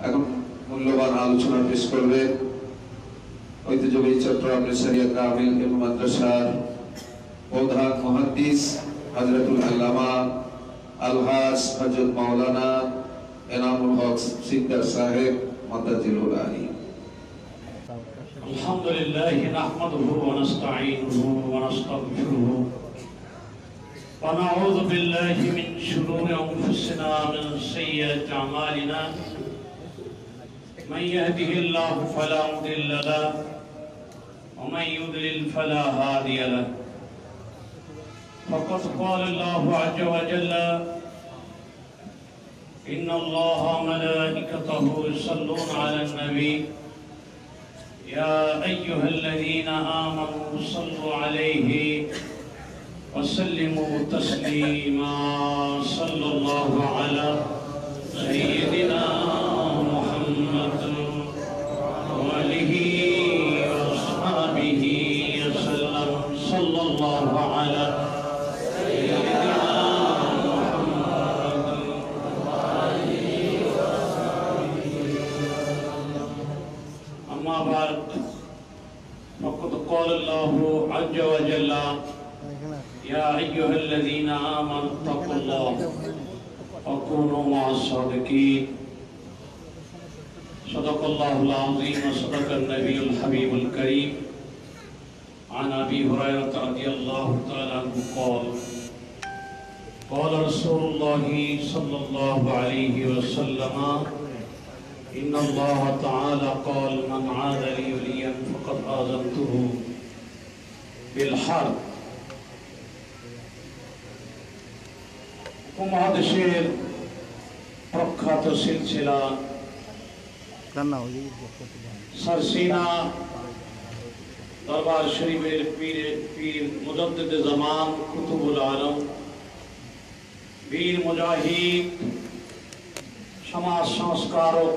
এখন মূল্যবান আলোচনা পেশ করবেন ঐতিহ্যবাহী চট্টগ্রাম নেসারিয়া কামিল ইলম মাদ্রাসার প্রধান মুহাদ্দিস হযরতুল আল্লামা আলহাজ হযরত মাওলানা এনামুল হক সিকদার সাহেব মাদ্দাজিলুল আলী। আলহামদুলিল্লাহ নাহমাদুহু ওয়া নাস্তাঈনুহু ওয়া নাস্তাগফিরুহু ওয়া নাউযু বিল্লাহি মিন শুরুরি আনফুসিনা ওয়া মিন সাইয়্যাতি আমালিনা মান ইয়াহদিহিল্লাহু ফালা মুদিল্লা লাহু ওয়া মান ইউদ্লিল ফালা হাদিয়া লাহু ফাকাদ ক্বালা আল্লাহু আযজা ওয়া জাল্লা ইন্নাল্লাহা ওয়া মালাইকাতাহু ইউসাল্লুনা আলান নবী يا أيها الذين آمنوا صلوا عليه وسلموا تسليما صلى الله على سيدنا محمد وآله وأصحابه وسلم صلى الله على سيدنا محمد وآله وأصحابه أما بعد فقد قال الله عز وجل يا أيها الذين آمنوا اتقوا الله وكونوا مع الصادقين صدق الله العظيم وصدق النبي الحبيب الكريم عن أبي هريرة رضي الله تعالى عنه قال قال رسول الله صلى الله عليه وسلم إن الله تعالى قال من عاد لي وليا فقد آذنته بالحرب। উপমহাদেশের প্রখ্যাত সিলসিলা সারসিনা দরবার শরীফের পীর মুজাদ্দিদে জামান কুতুবুল আলম বীর মুজাহিদ সমাজ সংস্কারক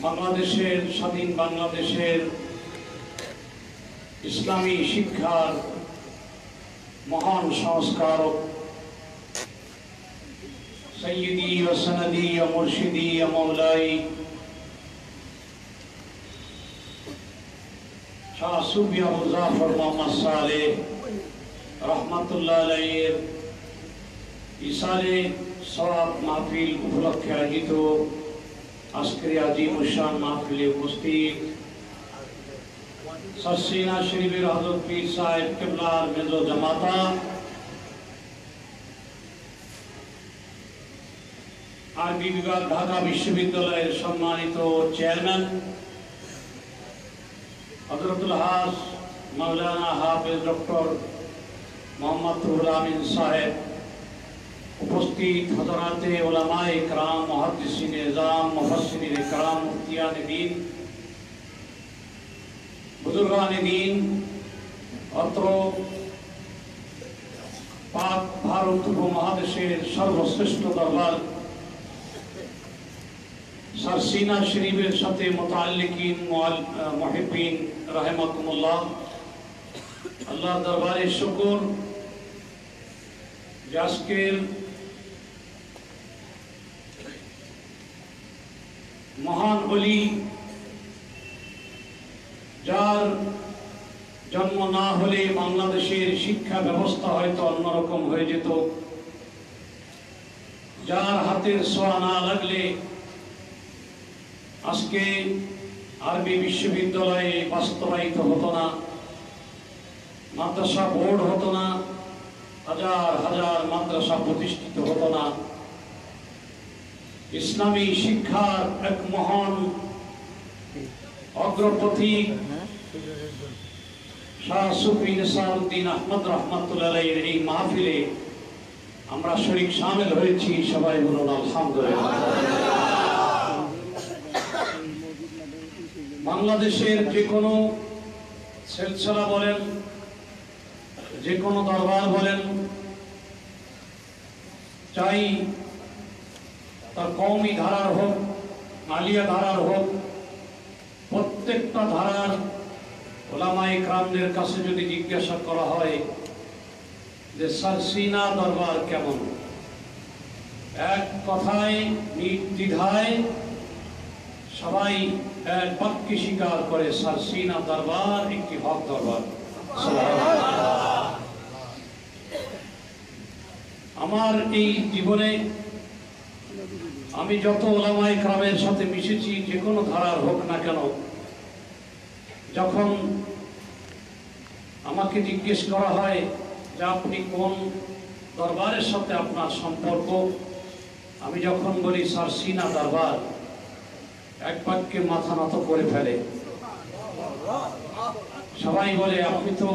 বাংলাদেশের স্বাধীন বাংলাদেশের ইসলামী শিক্ষার মহান সংস্কারক সৈয়দি ওয়া সনদি ওয়া মুর্শিদি ওয়া মওলাই শাহ সুফি আবু জাফর মুহাম্মদ সালেহ রাহমাতুল্লাহ আলাইহির ইসালে সওয়াব মাহফিল উপলক্ষে আয়োজিত আজকের আজিম শান মাহফিলে উপস্থিত সারসিনা শরীফের হযরত পীর সাহেব কিবলার মেজো জামাতা আরবি বিভাগ ঢাকা বিশ্ববিদ্যালয়ের সম্মানিত চেয়ারম্যান হযরতুল হাজ মাওলানা হাফেজ ডক্টর মোহাম্মদ রুহুল আমিন সাহেব, উপস্থিত হযরাতে উলামায়ে কেরাম, মুহাদ্দিসিনে ইজাম, মুফাসসিরিনে কেরাম, মুফতিয়ানে দ্বীন, বুজুর্গানে দ্বীন, অত্র পাক ভারত উপমহাদেশের সর্বশ্রেষ্ঠ দরবার সারসিনা শরীফের সাথে মুতাআল্লিকিন মুহিব্বিন রাহিমাকুমুল্লাহ, আল্লাহ দরবারে শুকর যে আজকের মহান ওলি যার জন্ম না হলে বাংলাদেশের শিক্ষা ব্যবস্থা হয়তো অন্যরকম হয়ে যেত, যার হাতের ছোঁয়া না লাগলে আজকে আরবি বিশ্ববিদ্যালয়ে বাস্তবায়িত হতো না, মাদ্রাসা বোর্ড হতো না, হাজার হাজার মাদ্রাসা প্রতিষ্ঠিত হতো না। ইসলামী শিক্ষার এক মহান অগ্রপথিক শাহ সুফি নিসারউদ্দিন আহমদ রাহমাতুল্লাহ আলাইহির এই মাহফিলে আমরা শরীক শামিল হয়েছি। সবাই বলুন আলহামদুলিল্লাহ। বাংলাদেশের যে কোনো সিলসিলা বলেন, যে কোনো দরবার বলেন, চাই তার কওমি ধারার হোক, আলিয়া ধারার হোক, প্রত্যেকটা ধারার ওলামায়ে কেরামদের কাছে যদি জিজ্ঞাসা করা হয় যে সারসিনা দরবার কেমন, এক কথায় নির্দ্বিধায় সবাই এক বাক্যে স্বীকার করে সারসিনা দরবার একটি হক দরবার। আমার এই জীবনে আমি যত ওলামায়ে কেরামের সাথে মিশেছি, যে কোনো ধারার হোক না কেন, যখন আমাকে জিজ্ঞেস করা হয় যে আপনি কোন দরবারের সাথে আপনার সম্পর্ক, আমি যখন বলি সারসিনা দরবার, এক বাক্যে মাথা নত করে ফেলে। সবাই বলে আপনি তো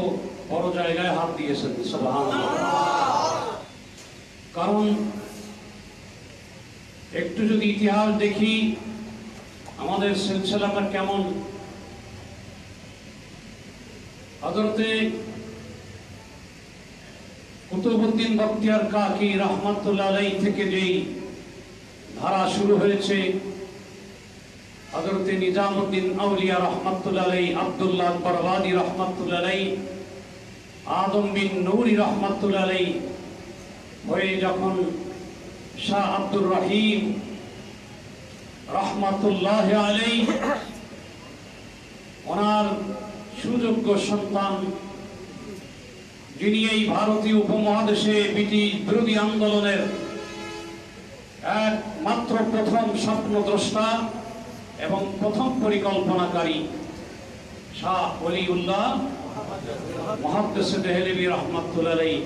বড় জায়গায় হাত দিয়েছেন, সুবহানাল্লাহ। কারণ একটু যদি ইতিহাস দেখি আমাদের সিলসিলাটা কেমন, হযরতে কুতুবউদ্দিন বখতিয়ার কাকি রাহমাতুল্লাহ আলাইহি থেকে যেই ধারা শুরু হয়েছে, হযরতে নিজামউদ্দিন আউলিয়া রাহমাতুল্লাহ আলাইহি, আব্দুল্লাহ বরবাদি রাহমাতুল্লাহ আলাইহি, আদম বিন নূরি রাহমাতুল্লাহ আলাইহি হয়ে যখন শাহ আব্দুর রহিম রাহমাতুল্লাহ আলাইহি ওনার সুযোগ্য সন্তান, যিনি এই ভারতীয় উপমহাদেশে ব্রিটিশ বিরোধী আন্দোলনের একমাত্র প্রথম স্বপ্নদ্রষ্টা এবং প্রথম পরিকল্পনাকারী, শাহ ওলিউল্লাহ মুহাদ্দিস দেহলভী রাহমাতুল্লাহ আলাইহি,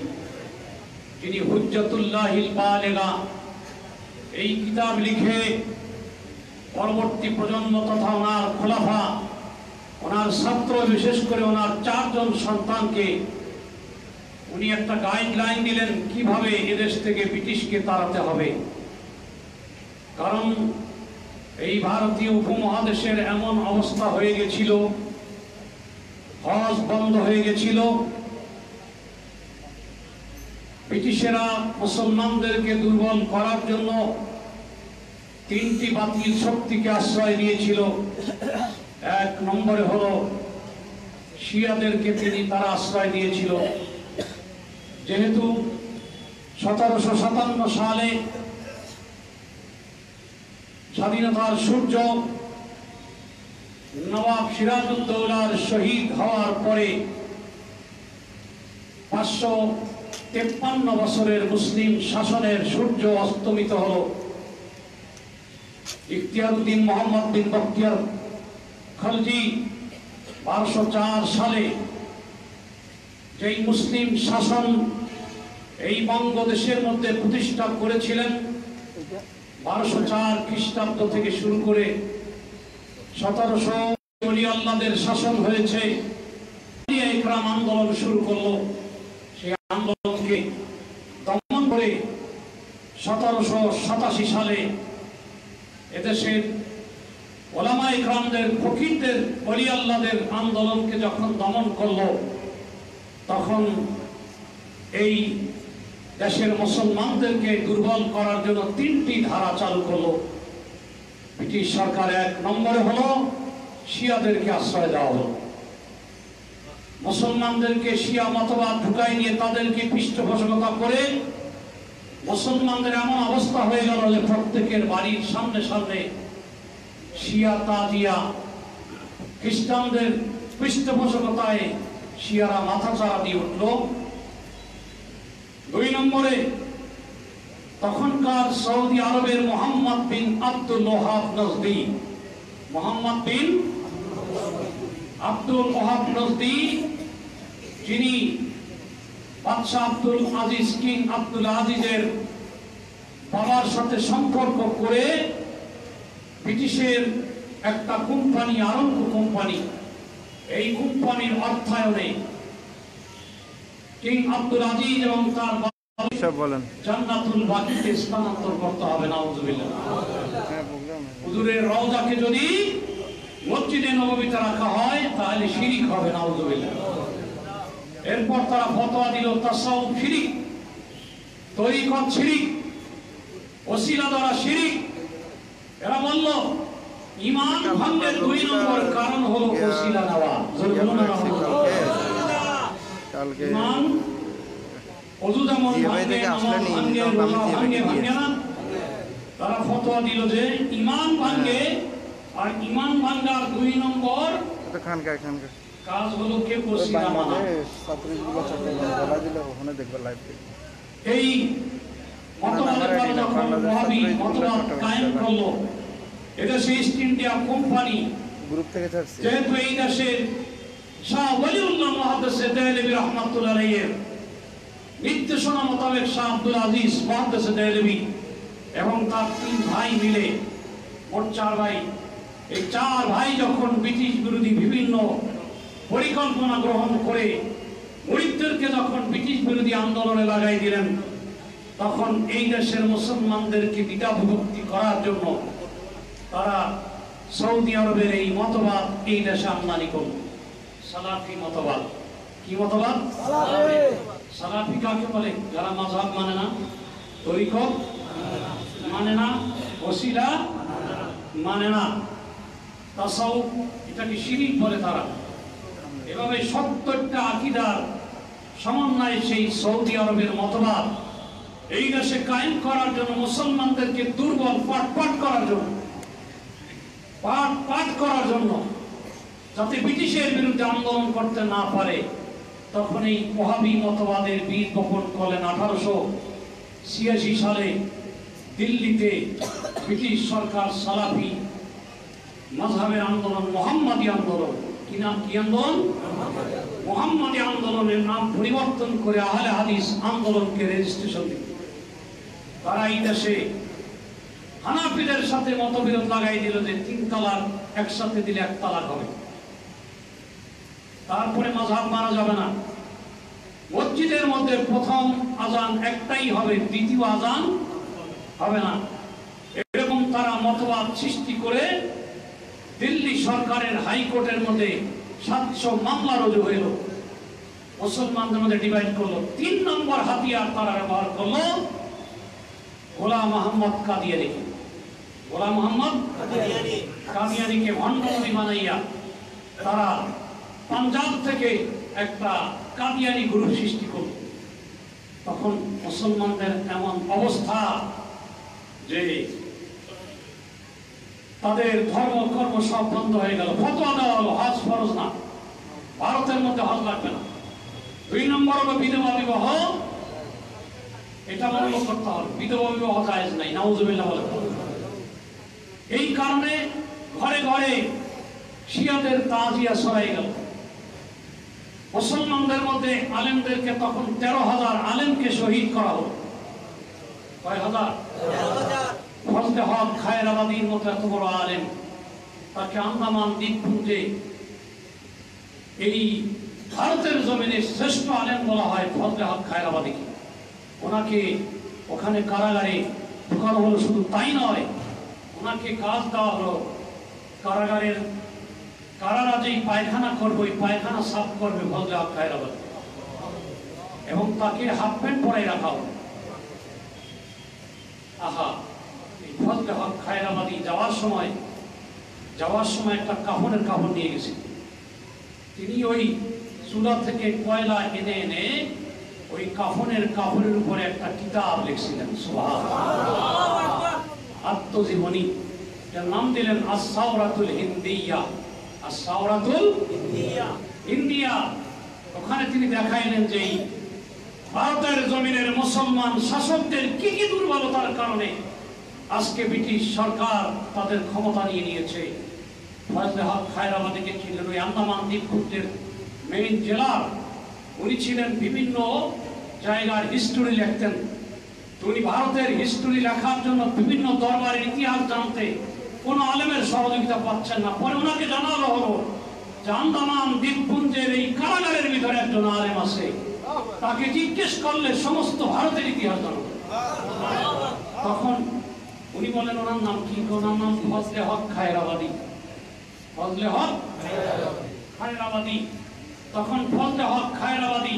যিনি হুজ্জাতুল্লাহিল বালিগা এই কিতাব লিখে পরবর্তী প্রজন্ম তথা ওনার খোলাফা, ওনার ছাত্র, বিশেষ করে ওনার 4 জন সন্তানকে উনি একটা গাইডলাইন দিলেন কিভাবে এদেশ থেকে ব্রিটিশকে তাড়াতে হবে। কারণ এই ভারতীয় উপমহাদেশের এমন অবস্থা হয়ে গেছিল, হজ বন্ধ হয়ে গেছিল, ব্রিটিশেরা মুসলমানদেরকে দুর্বল করার জন্য 3টি বাতিল শক্তিকে আশ্রয় দিয়েছিল। 1 নম্বরে হলো শিয়াদেরকে তারা আশ্রয় দিয়েছিল। যেহেতু 1757 সালে স্বাধীনতার সূর্য নবাব সিরাজউদ্দৌলার শহীদ হওয়ার পরে 553 বছরের মুসলিম শাসনের সূর্য অস্তমিত হল। ইখতিয়ারউদ্দিন মোহাম্মদ বিন বখতিয়ার খলজি 1204 সালে যেই মুসলিম শাসন এই বঙ্গদেশের মধ্যে প্রতিষ্ঠা করেছিলেন, 1204 খ্রিস্টাব্দ থেকে শুরু করে 1700 ওলি আল্লাহদের শাসন হয়েছে। ইকরাম আন্দোলন শুরু করলো। সেই আন্দোলনকে দমন করে 1787 সালে এদেশের ওলামায়ে ইকরামদের, ফকিরদের, ওলি আল্লাহদের আন্দোলনকে যখন দমন করলো, তখন এই দেশের মুসলমানদেরকে দুর্বল করার জন্য 3টি ধারা চালু করলো ব্রিটিশ সরকার। 1 নম্বরে হলো শিয়াদেরকে আশ্রয় দেওয়া হলো। মুসলমানদেরকে শিয়া মতবাদ ঢুকাই নিয়ে তাদেরকে পৃষ্ঠপোষকতা করে মুসলমানদের এমন অবস্থা হয়ে গেল যে প্রত্যেকের বাড়ির সামনে সামনে শিয়া তাজিয়া, খ্রিস্টানদের পৃষ্ঠপোষকতায় শিয়ারা মাথাচাড়া দিয়ে উঠল। 2 নম্বরে তখনকার সৌদি আরবের মোহাম্মদ বিন আব্দুল ওহাব নজদি, মোহাম্মদ বিন আব্দুল ওহাব নজদি, যিনি বাদশাহ আব্দুল আজিজ, কিং আব্দুল আজিজের বাবার সাথে সম্পর্ক করে ব্রিটিশের একটা কোম্পানি, আরম্ভ কোম্পানি, এই কোম্পানির অর্থায়নে কিং আব্দুল আজিজ এবং তার জান্নাতুল বাকিতে স্থানান্তর করতে হবে। নাউজুবিল্লাহ। হুজুরের রওজাকে যদি মসজিদে নববীতে রাখা হয় তাহলে শিরিক হবে। নাউজুবিল্লাহ। এরপর তারা ফতোয়া দিল তাসাউফ শিরিক, তরিকত শিরিক, ওসিলা দ্বারা শিরিক। এরা বলল ঈমান ভঙ্গের 2 নম্বর কারণ হলো ওসিলা নেওয়া। ঈমান ওযু যেমন ভাঙে, নামাজ ভাঙে, রোজা ভাঙে, ভাঙে না? ফতোয়া দিল যে ইমান ভাঙে, আর ইমান ভাঙার 2 নম্বর কাজ হলো কে বসিরা মানা। এই মতবাদের পরে যখন ওয়াহাবি মতবাদ কায়েম করলো, এটা সেই ইস্ট ইন্ডিয়া কোম্পানি গ্রুপ থেকে থাকছে, যেহেতু এই দেশের শাহ ওয়ালিউল্লাহ মুহাদ্দিস দেহলভী রাহমাতুল্লাহ আলাইহির নির্দেশনা মোতাবেক শাহ আব্দুল আজিজ মুহাদ্দিস দেহলভী এবং তার 3 ভাই মিলে, মোট 4 ভাই, এই 4 ভাই যখন ব্রিটিশ বিরোধী বিভিন্ন পরিকল্পনা গ্রহণ করে মুরিদদেরকে যখন ব্রিটিশ বিরোধী আন্দোলনে লাগাই দিলেন, তখন এই দেশের মুসলমানদেরকে দ্বিধাবিভক্তি করার জন্য তারা সৌদি আরবের এই মতবাদ এই দেশে আমদানি করল, সালাফি মতবাদ। কি মতবাদ? সালাফি কাকে বলে? যারা মাযহাব মানে না, তরিকত মানে না, ওসিলা মানে না, তাসাউফ এটাকে শিরক বলে তারা। এভাবে 70টা আকীদার সমন্বয়ে সেই সৌদি আরবের মতবাদ এই দেশে কায়েম করার জন্য, মুসলমানদেরকে দুর্বল পাট করার জন্য, পাট করার জন্য, যাতে ব্রিটিশের বিরুদ্ধে আন্দোলন করতে না পারে, তখন এই ওয়াহাবি মতবাদের বীজ বপন করলেন। 1886 সালে দিল্লিতে ব্রিটিশ সরকার সালাফি মাযহাবের আন্দোলন, মোহাম্মদী আন্দোলন, কি নাম? কি আন্দোলন? মোহাম্মদী আন্দোলনের নাম পরিবর্তন করে আহলে হাদিস আন্দোলনকে রেজিস্ট্রেশন দিল। তারা এই দেশে হানাফিদের সাথে মতবিরোধ লাগাই দিল যে 3 তালাক একসাথে দিলে 1 তালাক হবে, তারপরে মাযহাব মানা যাবে না, মসজিদের মধ্যে প্রথম আজান একটাই হবে, দ্বিতীয় আজান হবে না। এরকম তারা মতবাদ সৃষ্টি করে দিল্লি সরকারের হাইকোর্টের মধ্যে 700 মামলা রুজু হইল, মুসলমানদের মধ্যে ডিভাইড করলো। 3 নম্বর হাতিয়ার তারা ব্যবহার করলো গোলাম মোহাম্মদ কাদিয়ানীকে। গোলাম মোহাম্মদ কাদিয়ানীকে ভণ্ডনবী বানাইয়া তারা পাঞ্জাব থেকে একটা কাদিয়ানী গ্রুপ সৃষ্টি করল। তখন মুসলমানদের এমন অবস্থা যে তাদের ধর্ম কর্ম সব বন্ধ হয়ে গেল। ফতোয়া দেওয়া হলো হজ ফরজ না, ভারতের মধ্যে হজ লাগবে না। 2 নম্বর হলো বিধবা বিবাহ, এটা বন্ধ করতে হবে, বিধবা বিবাহ জায়েজ নাই, নাউজুবিল্লাহ বলে। এই কারণে ঘরে ঘরে শিয়াদের তাজিয়া ছড়াই গেল। মুসলমানদের মধ্যে আলেমদেরকে তখন 13,000 আলেমকে শহীদ করা হলো। কয় হাজার? ফজলে হক খায়রাবাদীর মতো এত বড় আলেম, তাকে আন্দামান দ্বীপপুঞ্জে এই ভারতের জমিনে শ্রেষ্ঠ আলেম বলা হয় ফজলে হক খায়রাবাদীকে। ওনাকে ওখানে কারাগারে ঢুকানো হলো। শুধু তাই নয়, ওনাকে কাজ দেওয়া হলো কারারা যেই পায়খানা করবে, ওই পায়খানা সাফ করবে ফজলে হক খায়রাবাদী, এবং তাকে হাফ প্যান্ট পরাই রাখা হলো। আহা, এই ফজলে হক খায়রাবাদী যাওয়ার সময় একটা কাফন নিয়ে গেছে। তিনি ওই চুলা থেকে কয়লা এনে এনে ওই কাফনের উপরে একটা কিতাব লিখছিলেন, সুবহানাল্লাহ, আত্মজীবনী। যার নাম দিলেন আস-সাওরাতুল হিন্দিয়া। আস-সাওরাতুল হিন্দিয়া। ওখানে তিনি দেখাইলেন যে ভারতের জমিনের মুসলমান শাসকদের কি কি দুর্বলতার কারণে আজকে ব্রিটিশ সরকার তাদের ক্ষমতা নিয়ে নিয়েছে। ফজলে হক খায়রাবাদীকে ছিলেন ওই আন্দামান দ্বীপপুঞ্জের মেইন জেলার। উনি ছিলেন বিভিন্ন জায়গার হিস্টোরি লিখতেন। উনি ভারতের হিস্টোরি লেখার জন্য বিভিন্ন দরবারের ইতিহাস জানতে কোন আলেমের সহযোগিতা পাচ্ছেন না। পরে ওনাকে জানানো হলো যে আন্দামান দ্বীপপুঞ্জের এই কারাগারের ভিতরে একজন আলেম আছে, তাকে জিজ্ঞেস করলে সমস্ত ভারতের ইতিহাস জানাবে। তখন উনি বলেন ওনার নাম কি? ওনার নাম ফজলে হক খায়রাবাদী। ফজলে হক খায়রাবাদী। তখন ফজলে হক খায়রাবাদী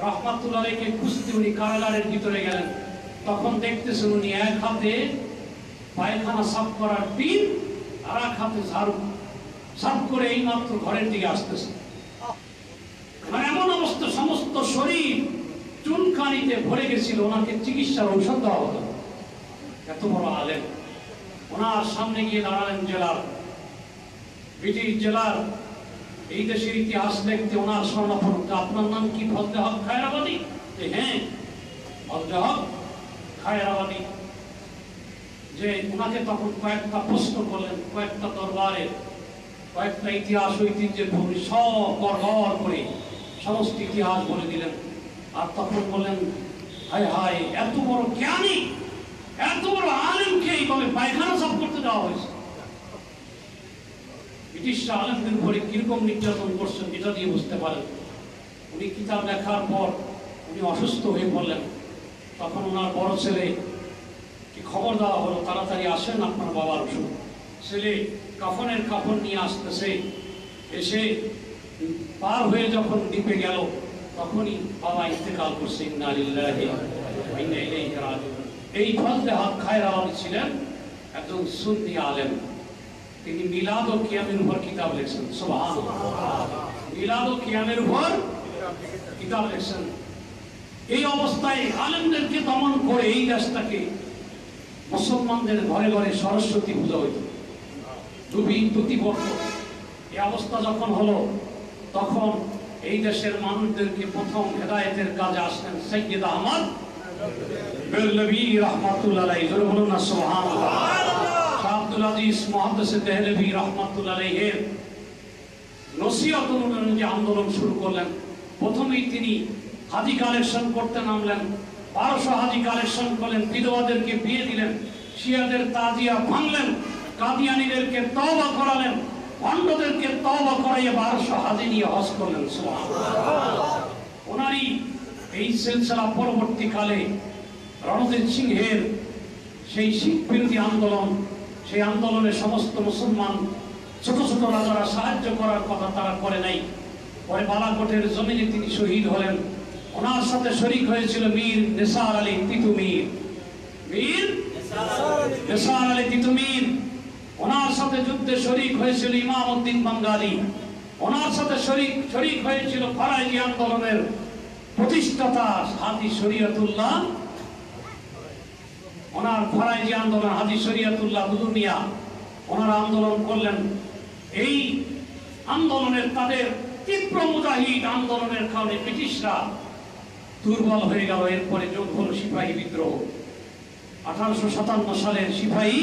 রাহমাতুল্লাহ আলাইহিকে খুঁজতে উনি কারাগারের ভিতরে গেলেন। তখন দেখতেছেন উনি এক হাতে পায়খানা সাফ করার পিন আর এক হাতে ঝাড়ু সাফ করে এই মাত্র ঘরের দিকে আসতেছে। এমন অবস্থা, সমস্ত শরীর চুনকানিতে ভরে গেছিল, ওনাকে চিকিৎসার ঔষধ দেওয়া হতো। এত বড় আলেম, ওনার সামনে গিয়ে দাঁড়ালেন জেলার, ব্রিটিশ জেলার এই দেশের ইতিহাস লিখতে ওনার স্বর্ণাপন্ন। আপনার নাম কি? ফজলে হক খায়রাবাদী? হ্যাঁ, ফজলে হক খায়রাবাদী। যে ওনাকে তখন কয়েকটা প্রশ্ন করলেন, কয়েকটা দরবারে কয়েকটা ইতিহাস ঐতিহ্যের ভূমি সব গড় করে সমস্ত ইতিহাস বলে দিলেন। আর তখন বললেন, হায় হায়, এত বড় জ্ঞানী, এত বড় আলেমকে এইভাবে পায়খানা সাফ করতে দেওয়া হয়েছে। ব্রিটিশরা আলেমদের উপরে কিরকম নির্যাতন করছেন এটা দিয়ে বুঝতে পারেন। উনি কিতাব লেখার পর উনি অসুস্থ হয়ে পড়লেন। তখন ওনার বড় ছেলে কি খবর দেওয়া হলো, তাড়াতাড়ি আসেন, আপনার বাবার অসুখ। ছেলে কাফনের কাপড় নিয়ে আসতেছে, এসে পার হয়ে যখন দ্বীপে গেল তখনই বাবা ইন্তেকাল করছে। ইন্না লিল্লাহি ওয়া ইন্না ইলাইহি রাজিউন। এই ফজলে হক খায়রাবাদী ছিলেন একজন সুন্নি আলেম। তিনি মিলাদ ও কিয়ামের উপর কিতাব লিখছেন। সুবহানাল্লাহ, মিলাদ ও কিয়ামের উপর কিতাব লিখছেন। এই অবস্থায় আলেমদেরকে দমন করে এই দেশটাকে মুসলমানদের ঘরে ঘরে সরস্বতী পূজা হইত, দুটি বর্ষ। এই অবস্থা যখন হলো তখন এই দেশের মানুষদেরকে প্রথম হেদায়েতের কাজে আসলেন সৈয়দ আহমদ বেরলভী রাহমাতুল্লাহ আলাইহি। জোরে বলুন না সুবহানাল্লাহ। শাহ আব্দুল আজিজ মুহাদ্দিস দেহলভী রাহমাতুল্লাহ আলাইহির নসিহত অনুযায়ী যে আন্দোলন শুরু করলেন, প্রথমেই তিনি হাজি কালেকশন করতে নামলেন। 1200 হাজি কালেকশন করলেন, বিধবাদেরকে বিয়ে দিলেন, শিয়াদের তাজিয়া ভাঙলেন, কাদিয়ানীদেরকে তওবা করালেন, ভণ্ডদেরকে তওবা করাইয়ে 1200 হাজি নিয়ে হজ করলেন। সুবহানাল্লাহ। ওনারই এই সিলসিলা পরবর্তীকালে রণজিৎ সিংহের সেই শিখ বিরোধী আন্দোলন, সেই আন্দোলনে সমস্ত মুসলমান ছোট ছোট রাজারা সাহায্য করার কথা তারা করে নাই। পরে বালাকোটের জমিনে তিনি শহীদ হলেন। ওনার সাথে শরীক হয়েছিল মীর নেসার আলী তিতুমির। মীর নেসার আলী তিতুমির। ওনার সাথে যুদ্ধে শরীক হয়েছিল ইমাম উদ্দিন বাঙ্গালী। ওনার সাথে শরীক হয়েছিল ফরাইজি আন্দোলনের প্রতিষ্ঠাতা হাজী শরীয়তুল্লাহ। ওনার ফরাইজি আন্দোলন হাজী শরীয়তুল্লাহ দুদুমিয়া ওনারা আন্দোলন করলেন। এই আন্দোলনের তাদের তীব্র মুজাহিদ আন্দোলনের কারণে ব্রিটিশরা দুর্বল হয়ে গেল। এরপরে যোগ হলো সিপাহী বিদ্রোহ। 1857 সালের সিপাহী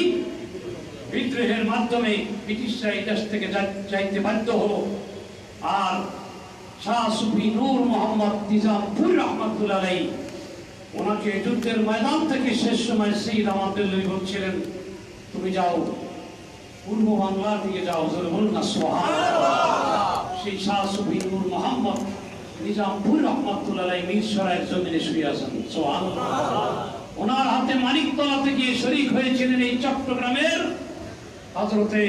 বিদ্রোহের মাধ্যমে ব্রিটিশরা এই দেশ থেকে যাইতে বাধ্য হলো। আর শাহ সুফি নূর মোহাম্মদ নিজামপুর রহমাতুল্লাহ আলাইহি ওনাকে যুদ্ধের ময়দান থেকে শেষ সময় সৈয়দ আহমদ বেরলভী বলছিলেন, তুমি যাও পূর্ব বাংলার দিকে যাও। জোরে বলুন না সুবহানাল্লাহ। সেই শাহ সুফি নূর মোহাম্মদ নিজামপুর রহমাতুল্লাহ আলাইহি মিরসরাইয়ের জমিনে শুয়ে আছেন। সুবহানাল্লাহ। ওনার হাতে মানিকতলাতে গিয়ে শরীক হয়েছিলেন এই চট্টগ্রামের হযরতে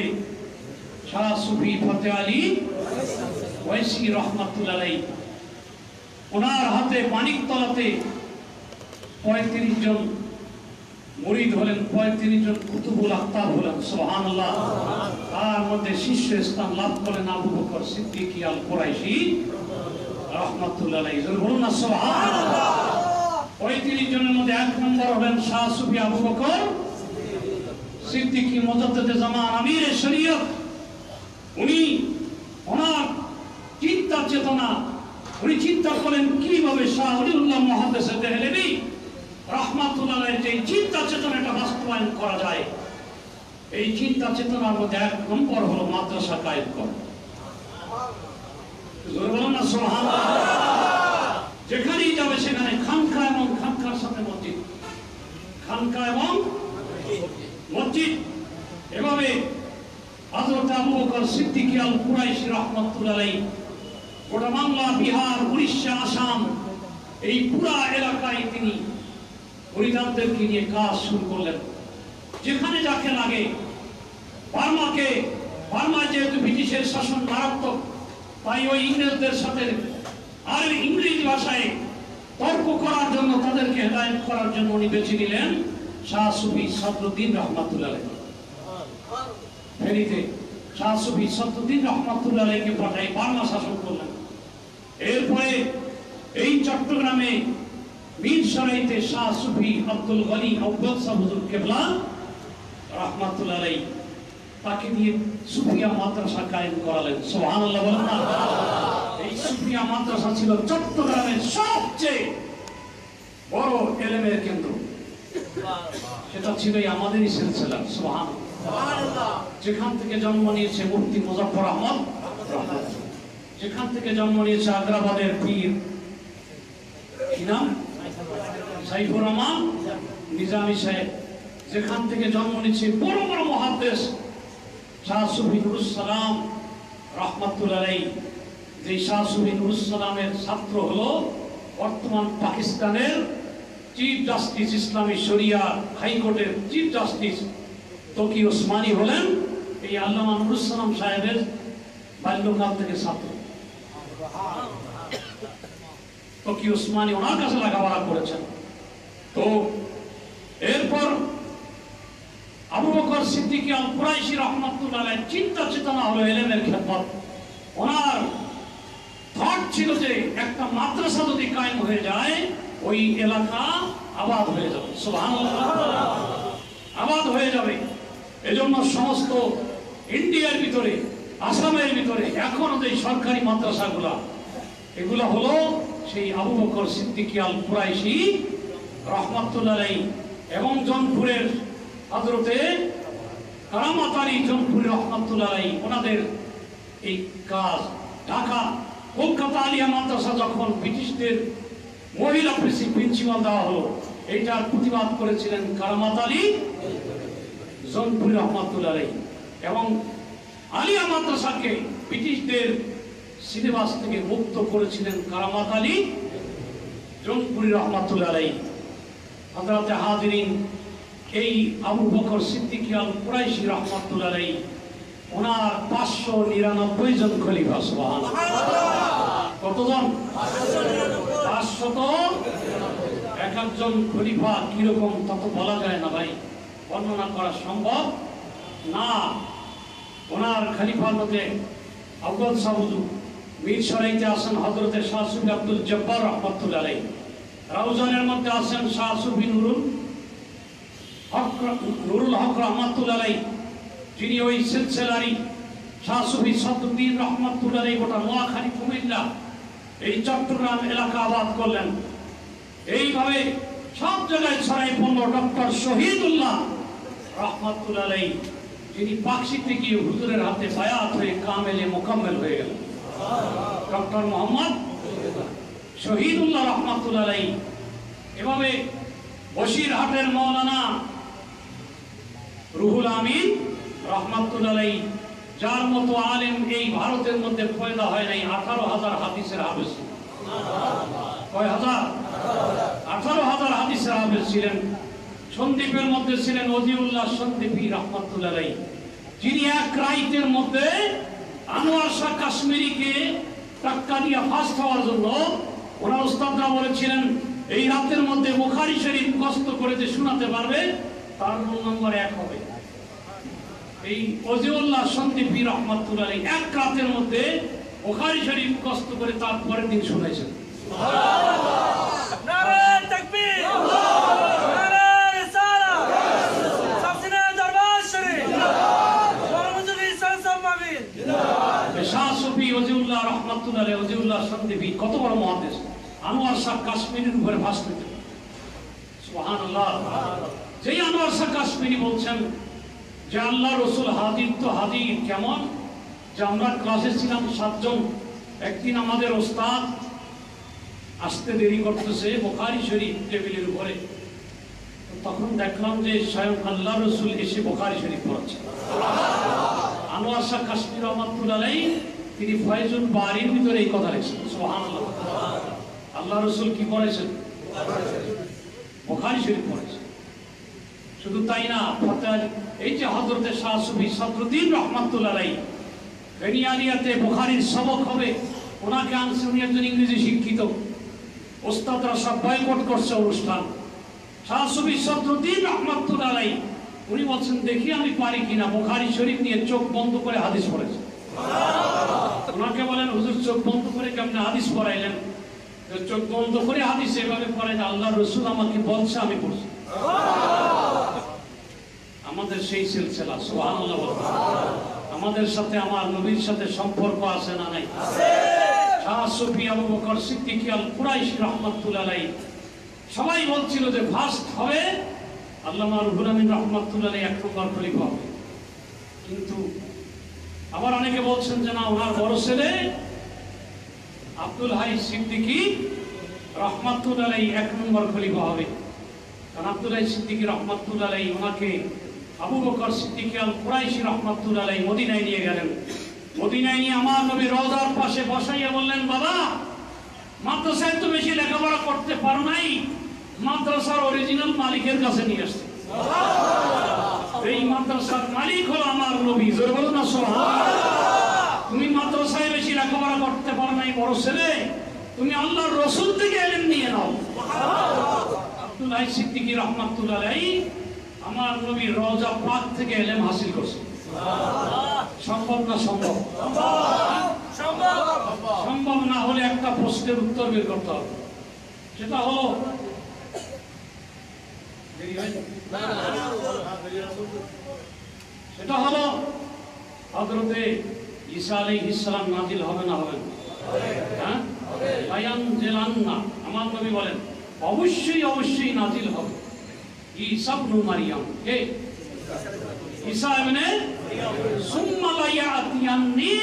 শাহ সুফি ফতে আলী ওয়াইসি রহমাতুল্লাহ আলাইহি। ওনার হাতে মানিকতলাতে 35 জন মুরিদ হলেন, 35 জন কুতুবুল আখতার হলেন। সুবহানাল্লাহ। তার মধ্যে শীর্ষ স্থান লাভ করেন আবু বকর সিদ্দিক আল কুরাইশি রহমাতুল্লাহ আলাইহি। বলুন না সুবহানাল্লাহ। 35 জনের মধ্যে 1 নম্বর হলেন শাহ সুফি আবু বকর সিদ্দিক মুজাদ্দিদে জামান আমিরে শরীয়ত। উনি ওনার চিন্তা চেতনা, উনি চিন্তা করেন কিভাবে শাহ ওলিউল্লাহ মুহাদ্দিস দেহলভী রহমাতুল্লাহ আলাইহির যে চিন্তা চেতনাটা বাস্তবায়ন করা যায়। এই চিন্তা চেতনার মধ্যে 1 নম্বর হলো মাদ্রাসা কায়েম করা। জোরে বলুন না সুবহানাল্লাহ। যেখানেই যাবে সেখানে খানকা এবং খানকার সাথে মসজিদ, খানকা এবং মসজিদ। এভাবে হযরত আবু বকর সিদ্দিক আল কুরাইশি রহমাতুল্লাহ আলাইহি গোটা বাংলা, বিহার, উড়িষ্যা, আসাম এই পুরা এলাকায় তিনি মুরিদানদেরকে নিয়ে কাজ শুরু করলেন। যেখানে যাকে লাগে, বার্মায় যেহেতু ব্রিটিশের শাসন মারাত্মক, তাই ওই ইংরেজদের সাথে আর ইংরেজি ভাষায় তর্ক করার জন্য, তাদেরকে হেদায়েত করার জন্য উনি বেছে নিলেন শাহ সুফি সদরুদ্দিন রহমাতুল্লাহ আলাইহি। ফেনীতে শাহ সুফি সদরুদ্দিন রহমাতুল্লাহ আলাইহিকে পাঠাই বার্মা শাসন করলেন। এরপরে এই চট্টগ্রামে মীর সরাইতে শাহ সুফি আব্দুল গনি আউয়াল সাহেব হুজুর কেবলা রাহমাতুল্লাহ আলাইহি তাকে দিয়ে সুফিয়া মাদ্রাসা কায়েম করালেন। সুবহানাল্লাহ বলেন না। এই সুফিয়া মাদ্রাসা ছিল চট্টগ্রামের সবচেয়ে বড় ইলমের কেন্দ্র। সেটা ছিল আমাদেরই সিলসিলা। সুবহানাল্লাহ। যেখান থেকে জন্ম নিয়েছে মুফতি মুজাফফর আহমদ, যেখান থেকে জন্ম নিয়েছে আগ্রাবাদের পীর কি নাম সাইফুর রহমান নিজামী সাহেব, যেখান থেকে জন্ম নিয়েছে বড় বড় মুহাদ্দিস শাহ সুফি নুরুস সালাম রাহমাতুল্লাহ আলাইহি। যে শাহ সুফি নুরুস সালামের ছাত্র হলো বর্তমান পাকিস্তানের চিফ জাস্টিস, ইসলামী শরিয়া হাইকোর্টের চিফ জাস্টিস তকি ওসমানী হলেন এই আল্লামা নুরুস সালাম সাহেবের বাল্যকাল থেকে ছাত্র। তকি ওসমানী ওনার কাছে লেখাপড়া করেছেন। তো এরপর আবু বকর সিদ্দিক আল কুরাইশি রাহমাতুল্লাহ আলাইহি চিন্তা চেতনা হলো ইলমের খেদমত। ওনার থট ছিল যে একটা মাদ্রাসা যদি কায়েম হয়ে যায় ওই এলাকা আবাদ হয়ে যাবে। সুবহানাল্লাহ। আবাদ হয়ে যাবে। এজন্য সমস্ত ইন্ডিয়ার ভিতরে, আসামের ভিতরে এখনো যে সরকারি মাদ্রাসাগুলা এগুলো হলো সেই আবু বকর সিদ্দিক আল কুরাইশি রাহমাতুল্লাহ আলাইহি এবং জৌনপুরের হযরতে কারামাত আলী জৌনপুরি রাহমাতুল্লাহ আলাইহি ওনাদের এই কাজ। ঢাকা কলকাতা আলিয়া মাদ্রাসা যখন ব্রিটিশদের মহিলা প্রিন্সিপাল দেওয়া হলো, এইটার প্রতিবাদ করেছিলেন কারামাত আলী জৌনপুরি রাহমাতুল্লাহ আলাইহি এবং আলিয়া মাদ্রাসাকে ব্রিটিশদের সিলেবাস থেকে মুক্ত করেছিলেন কারামাত আলী জৌনপুরি রাহমাতুল্লাহ আলাইহি। হযরতে হাজিরিন, এই আবু বকর সিদ্দিক আল কুরাইশি রাহমাতুল্লাহ আলাইহি ওনার 599 জন খলিফা। সুবহানাল্লাহ। কতজন? 500। এক একজন খলিফা কিরকম তা তো বলা যায় না ভাই, বর্ণনা করা সম্ভব না। ওনার খলিফার মধ্যে আউয়াল সাহেব মীর সরাইতে আছেন হযরতে শাহ সুফি আব্দুল জব্বার রাহমাতুল্লাহ আলাইহি। রাউজানের মধ্যে আছেন শাহ সুফি নুরুল হক রাহমাতুল্লাহ আলাইহি, যিনি ওই সিলসিলারই শাহ সুফি সদরুদ্দিন রাহমাতুল্লাহ আলাইহি গোটা নোয়াখালী, কুমিল্লা, এই চট্টগ্রাম এলাকা আবাদ করলেন। এইভাবে সব জায়গায় ছড়াই পড়ল ডক্টর শহীদুল্লাহ রাহমাতুল্লাহ আলাইহি, যিনি পাকশিতে গিয়ে হুজুরের হাতে বায়াত হয়ে কামেলে মোকাম্মেল হয়ে গেলেন। ডক্টর মোহাম্মদ শহীদুল্লাহ রাহমাতুল্লাহ আলাইহি। এভাবে বসিরহাটের মাওলানা রুহুল আমিন রাহমাতুল্লাহ আলাইহি, যার মতো আলেম এই ভারতের মধ্যে পয়দা হয় নাই। 18,000 হাদিসের হাফেজ। কয় হাজার? 18,000 হাদিসের হাফেজ ছিলেন। সন্দীপের মধ্যে ছিলেন ওজিউল্লাহ সন্দীপী রাহমাতুল্লাহ আলাইহি, যিনি এক রাইতের মধ্যে আনোয়ার শাহ কাশ্মীরিকে টাক্কা দিয়ে ফার্স্ট হওয়ার জন্য ওনার উস্তাদরা বলেছিলেন এই রাতের মধ্যে বুখারী শরীফ মুখস্থ করে যে শোনাতে পারবে তার রোল নম্বর 1 হবে। এই ওজিউল্লাহ সন্দীপী রাহমাতুল্লাহ আলাইহি এক রাতের মধ্যে বুখারী শরীফ মুখস্থ করে তার পরের দিন শুনাইছেন। সুবহানাল্লাহ। নারে তাকবীর, নারে রিসালাত, সবসিনে দরবার শরীফ, মুরমুজি সালসাম মাবিন। শাহ সুফি ওজিউল্লাহ রাহমাতুল্লাহ আলাইহি, ওজিউল্লাহ সন্দীপী কত বড় মুহাদ্দিস, আনোয়ার শাহ কাশ্মীরির উপরে ভাষণ দিতেন। সুবহানাল্লাহ। যেই আনোয়ার শাহ কাশ্মীরি বলছেন যে আল্লাহ রসুল হাজির তো হাজির কেমন, যে আমরা ক্লাসে ছিলাম 7 জন, একদিন আমাদের ওস্তাদ আসতে দেরি করতেছে বুখারী শরীফ টেবিলের উপরে, তখন দেখলাম যে স্বয়ং আল্লাহ রসুল এসে বুখারী শরীফ পড়াচ্ছেন। আনোয়ার শাহ কাশ্মীর রাহমাতুল্লাহ আলাইহি তিনি ফয়জুল বারীর ভিতরে এই কথা লিখছেন। সুবহানাল্লাহ। আল্লাহ রসুল কি পড়েছেন? বুখারী শরীফ পড়েছেন। শুধু তাই না, এই যে হযরতে শাহ সুফি সদরুদ্দিন রাহমাতুল্লাহ আলাইহি বেনিয়ালিয়াতে বুখারীর সবক হবে, ওনাকে আনছে, উনি একজন ইংরেজি শিক্ষিত। ওস্তাদরা সব বয়কট করছে অনুষ্ঠান। শাহ সুফি সদরুদ্দিন রাহমাতুল্লাহ আলাইহি উনি বলছেন দেখি আমি পারি কিনা, বুখারী শরীফ নিয়ে চোখ বন্ধ করে হাদিস পড়েছে। ওনাকে বলেন হুজুর চোখ বন্ধ করে কেমনে হাদিস পড়াইলেন? চোখ বন্ধ করে হাদিস এভাবে পড়ে যে আল্লাহর রাসূল আমাকে বলছে আমি পড়ছি। আমাদের সেই সিলসিলা সুবহানাল্লাহ। আমাদের সাথে আমার নবীর সাথে সম্পর্ক আছে না নাই? শাহ সুফি আবু বকর সিদ্দিক আল কুরাইশি রাহমাতুল্লাহ আলাইহি সবাই বলছিল যে ফার্স্ট হবে আল্লামা রুহুল আমিন রাহমাতুল্লাহ আলাইহি 1 নম্বর খলিফা হবে, কিন্তু আবার অনেকে বলছেন যে না, ওনার বড় ছেলে আব্দুল হাই সিদ্দিকী রাহমাতুল্লাহ আলাইহি 1 নম্বর খলিফা হবে। কারণ আব্দুল হাই সিদ্দিকী রাহমাতুল্লাহ আলাইহি ওনাকে আবু বকর সিদ্দিক আল কুরাইশি রাহমাতুল্লাহ আলাইহি মদিনায় নিয়ে গেলেন। মদিনায় নিয়ে আমার নবী রওজার পাশে বসাইয়া বললেন, বাবা মাদ্রাসায় তো বেশি লেখাপড়া করতে পারো নাই, মাদ্রাসার অরিজিনাল মালিকের কাছে নিয়ে আসছে। এই মাদ্রাসার মালিক হলো আমার নবী। জোরে বলুন না সুবহানাল্লাহ। তুমি মাদ্রাসায় বেশি লেখাপড়া করতে পারো নাই বড় ছেলে, তুমি আল্লাহর রাসূল থেকে ইলম নিয়ে নাও। আব্দুল হাই সিদ্দিকী রাহমাতুল্লাহ আলাইহি আমার নবীর রওজা পাক থেকে ইলম হাসিল করছে। সম্ভব না? সম্ভব। সম্ভব না হলে একটা প্রশ্নের উত্তর বের করতে হবে, সেটা হলো হযরতে ঈসা আলাইহিস সালাম নাজিল হবে না হবে না? হ্যাঁ, বায়ান জেলান্না আমার নবী বলেন অবশ্যই অবশ্যই নাজিল হবে। ঈসা ইবনে মারইয়াম, কে? ঈসা ইবনে সুম্মা লা ইয়াতিয়ানি,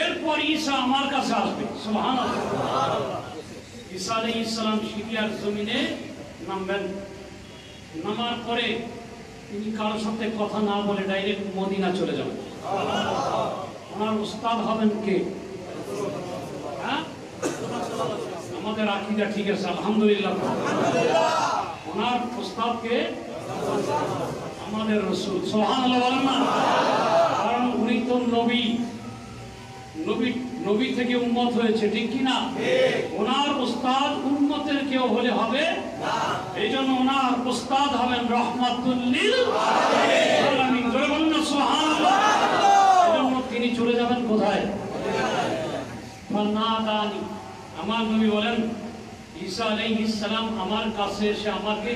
এরপর ঈসা আমার কাছে আসবে। সুবহানাল্লাহ। ঈসা আলাইহিস সালাম সিরিয়ার জমিনে নামবেন। নামার পরে তিনি কারোর সাথে কথা না বলে ডাইরেক্ট মদিনা চলে যাবেন। ওনার উস্তাদ হবেন কে? হ্যাঁ, আমাদের আকীদা ঠিক আছে আলহামদুলিল্লাহ। ওনার উস্তাদ কে? আমাদের রাসূল। সুবহানাল্লাহ বলেন না? কারণ উনি তো নবী, নবী থেকে উম্মত হয়েছে, ঠিক কি না? ওনার উস্তাদ উম্মতের কেউ হলে হবে না, এইজন্য ওনার উস্তাদ হবেন রাহমাতুল লিল আলামিন। জোরে বলুন না সুবহানাল্লাহ। এইজন্য তিনি চলে যাবেন কোথায়? ফানাদানি। আমার নবী বলেন ঈসা আলাইহিস সালাম আমার কাছে এসে আমাকে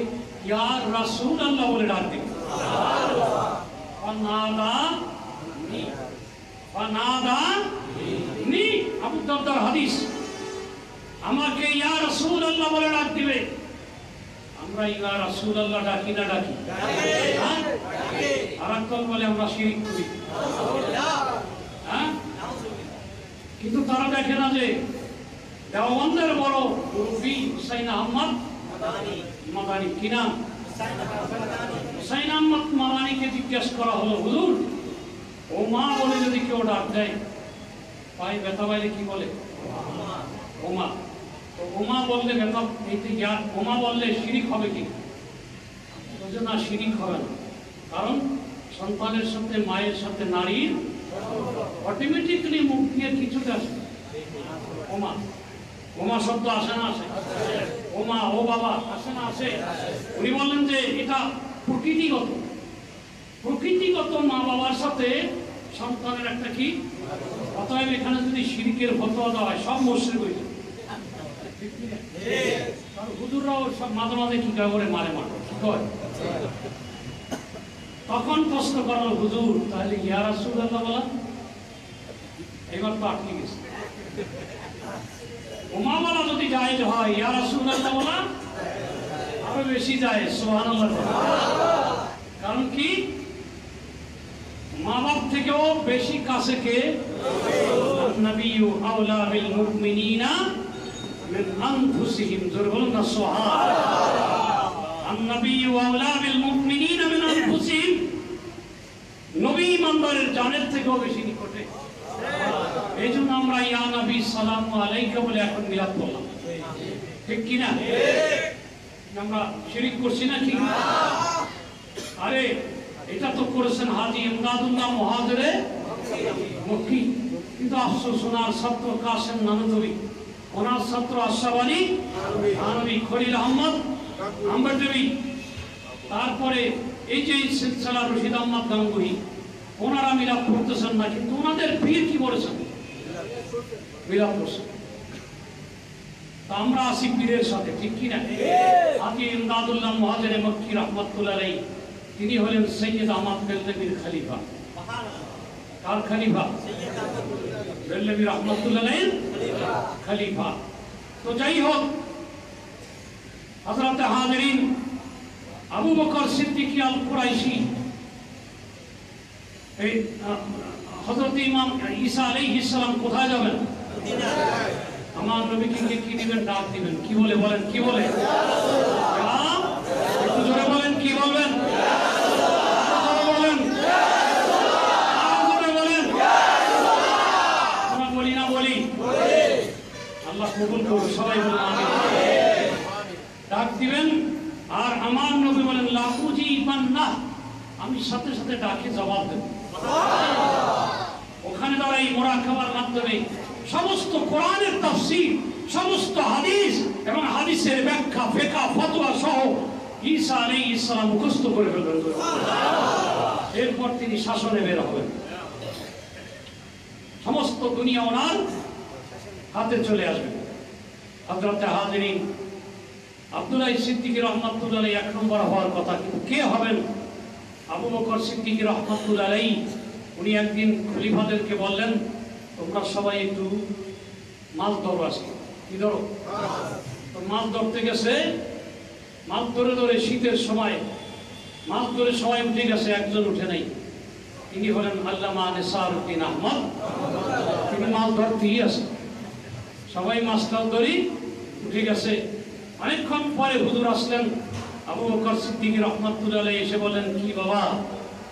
ইয়া রাসূলুল্লাহ বলে ডাক দিবেন। সুবহানাল্লাহ। ফানাদানি, ফানাদানি, আবু দারদার হাদিস। আমাকে ইয়া রাসূলুল্লাহ বলে ডাক দিবে। আমরা ইয়া রাসূলুল্লাহ ডাকি না ডাকি? হ্যাঁ, আর একদল বলে আমরা শিরক করি। হ্যাঁ, কিন্তু তারা দেখে না যে দেওবন্দের বড় মুফতি হুসাইন আহমদ মাদানী, কি নাম? হুসাইন আহমদ মাদানীকে জিজ্ঞেস করা হলো, হুজুর ও মা বলে যদি কেউ ডাক দেয়, পায়ে ব্যথা পাইলে কি বলে? ওমা। তো ওমা বললে ব্যথা, ওমা বললে শিরিক হবে কি? না, শিরিক হবে না। কারণ সন্তানের সাথে মায়ের সাথে নারীর অটোমেটিক্যালি মুখ দিয়ে কিছুতে আসে। ওমা, ওমা শব্দ আসে না? আসে। ওমা, ও বাবা আসে না? আসে। উনি বললেন যে এটা প্রকৃতিগত, প্রকৃতিগত মা বাবার সাথে সন্তানের একটা কি। অতএব এখানে যদি শিরকের ফতোয়া দেওয়া হয় সব মুশরিক হয়ে যাবে। হুজুররাও সব মাঝে মাঝে কি করে মারে মারে কি কয়। তখন প্রশ্ন করা হলো, হুজুর তাহলে ইয়া রাসূলুল্লাহ বলা এবার তো আটকে গেছে। ওমা বলা যদি জায়েজ হয়, ইয়া রাসূলুল্লাহ বলা আরো বেশি জায়েজ। সুবহানাল্লাহ। কারণ কি? মা বাপ থেকেও বেশি কাছে কে? নবিয়্যু আওলা বিল মুমিনিনা মিন আনফুসিহিম। জোরে বলুন না সুবহানাল্লাহ। আন-নবিয়্যু আওলা বিল মুমিনিনা মিন আনফুসিহিম। নবী ইমানদারের জানের থেকেও বেশি নিকটে। এইজন্য আমরা ইয়া নবী সালামু আলাইকা বলে এখন মিলাদ পড়লাম, ঠিক কি না? আমরা শিরিক করছি না? ঠিক না? আরে এটা তো করেছেন হাজী ইমদাদুল্লাহ মুহাজিরে মক্কি, কিন্তু আফসোস ওনার ছাত্র কাসেম নানদবী, ওনার ছাত্র আশরাফ আলী থানভী, খলিল আহমদ আম্বেদকরি, তারপরে এই যে সিলসিলা রশিদ আহমদ গাঙ্গুহি, ওনারা মিলাদ করতেছেন না, কিন্তু ওনাদের পীর কি বলেছেন? মিলাদ করছেন। তো আমরা আসি পীরের সাথে, ঠিক কি না? হাজী ইমদাদুল্লাহ মুহাজিরে মক্কি রাহমাতুল্লাহ আলাইহি তিনি হলেন সৈয়দ আহমদ বেলনবীর খলিফা। কার খলিফা? বেলনবী রাহমাতুল্লাহ আলাইহির খলিফা। তো যাই হোক, হযরত হাজিরিন, আবু বকর সিদ্দিক আল কুরাইশি এই হযরত ইমাম ঈসা আলাইহিস সালাম কোথায় যাবেন? আমার নবীকে কি দিবেন? ডাক দিবেন। কি বলে বলেন? কি বলে? একটু জোরে বলেন। কি বলবেন? বলেন, বলেন। আমরা বলি না? বলি। আল্লাহ কবুল করুন। সবাই বলেন আমিন। ডাক দিবেন আর আমার নবী বলেন লা উজিবান্না, আমি সাথে সাথে ডাকে জবাব দেব। ওখানে দাঁড়াই মুরাকাবার মাধ্যমে সমস্ত কোরআনের তাফসীর, সমস্ত হাদিস এবং হাদিসের ব্যাখ্যা, ফিকহ, ফতোয়া সহ ঈসা আলাইহিস সালাম মুখস্থ করে ফেলবেন। এরপর তিনি শাসনে বের হবেন। সমস্ত দুনিয়া ওনার হাতে চলে আসবে। হযরত হাজিরিন, আব্দুল্লাহ সিদ্দিক রাহমাতুল্লাহ আলাইহি এক নম্বর হওয়ার কথা, কিন্তু কে হবেন? আবু বকর সিদ্দিক রাহমাতুল্লাহ আলাইহি উনি একদিন খলিফাদেরকে বললেন, তোমরা সবাই একটু মাছ ধরো। আজকে কি ধরো? তো মাছ ধরতে গেছে, মাছ ধরে ধরে শীতের সময় মাছ ধরে সবাই উঠে গেছে, একজন উঠে নাই। তিনি হলেন আল্লামা নেসারউদ্দিন আহমদ। তিনি মাছ ধরতেই আছে, সবাই মাছটাও ধরি উঠে গেছে। অনেকক্ষণ পরে হুজুর আসলেন। আবু বকর সিদ্দিক রাহমাতুল্লাহ আলাইহি এসে বলেন, কি বাবা,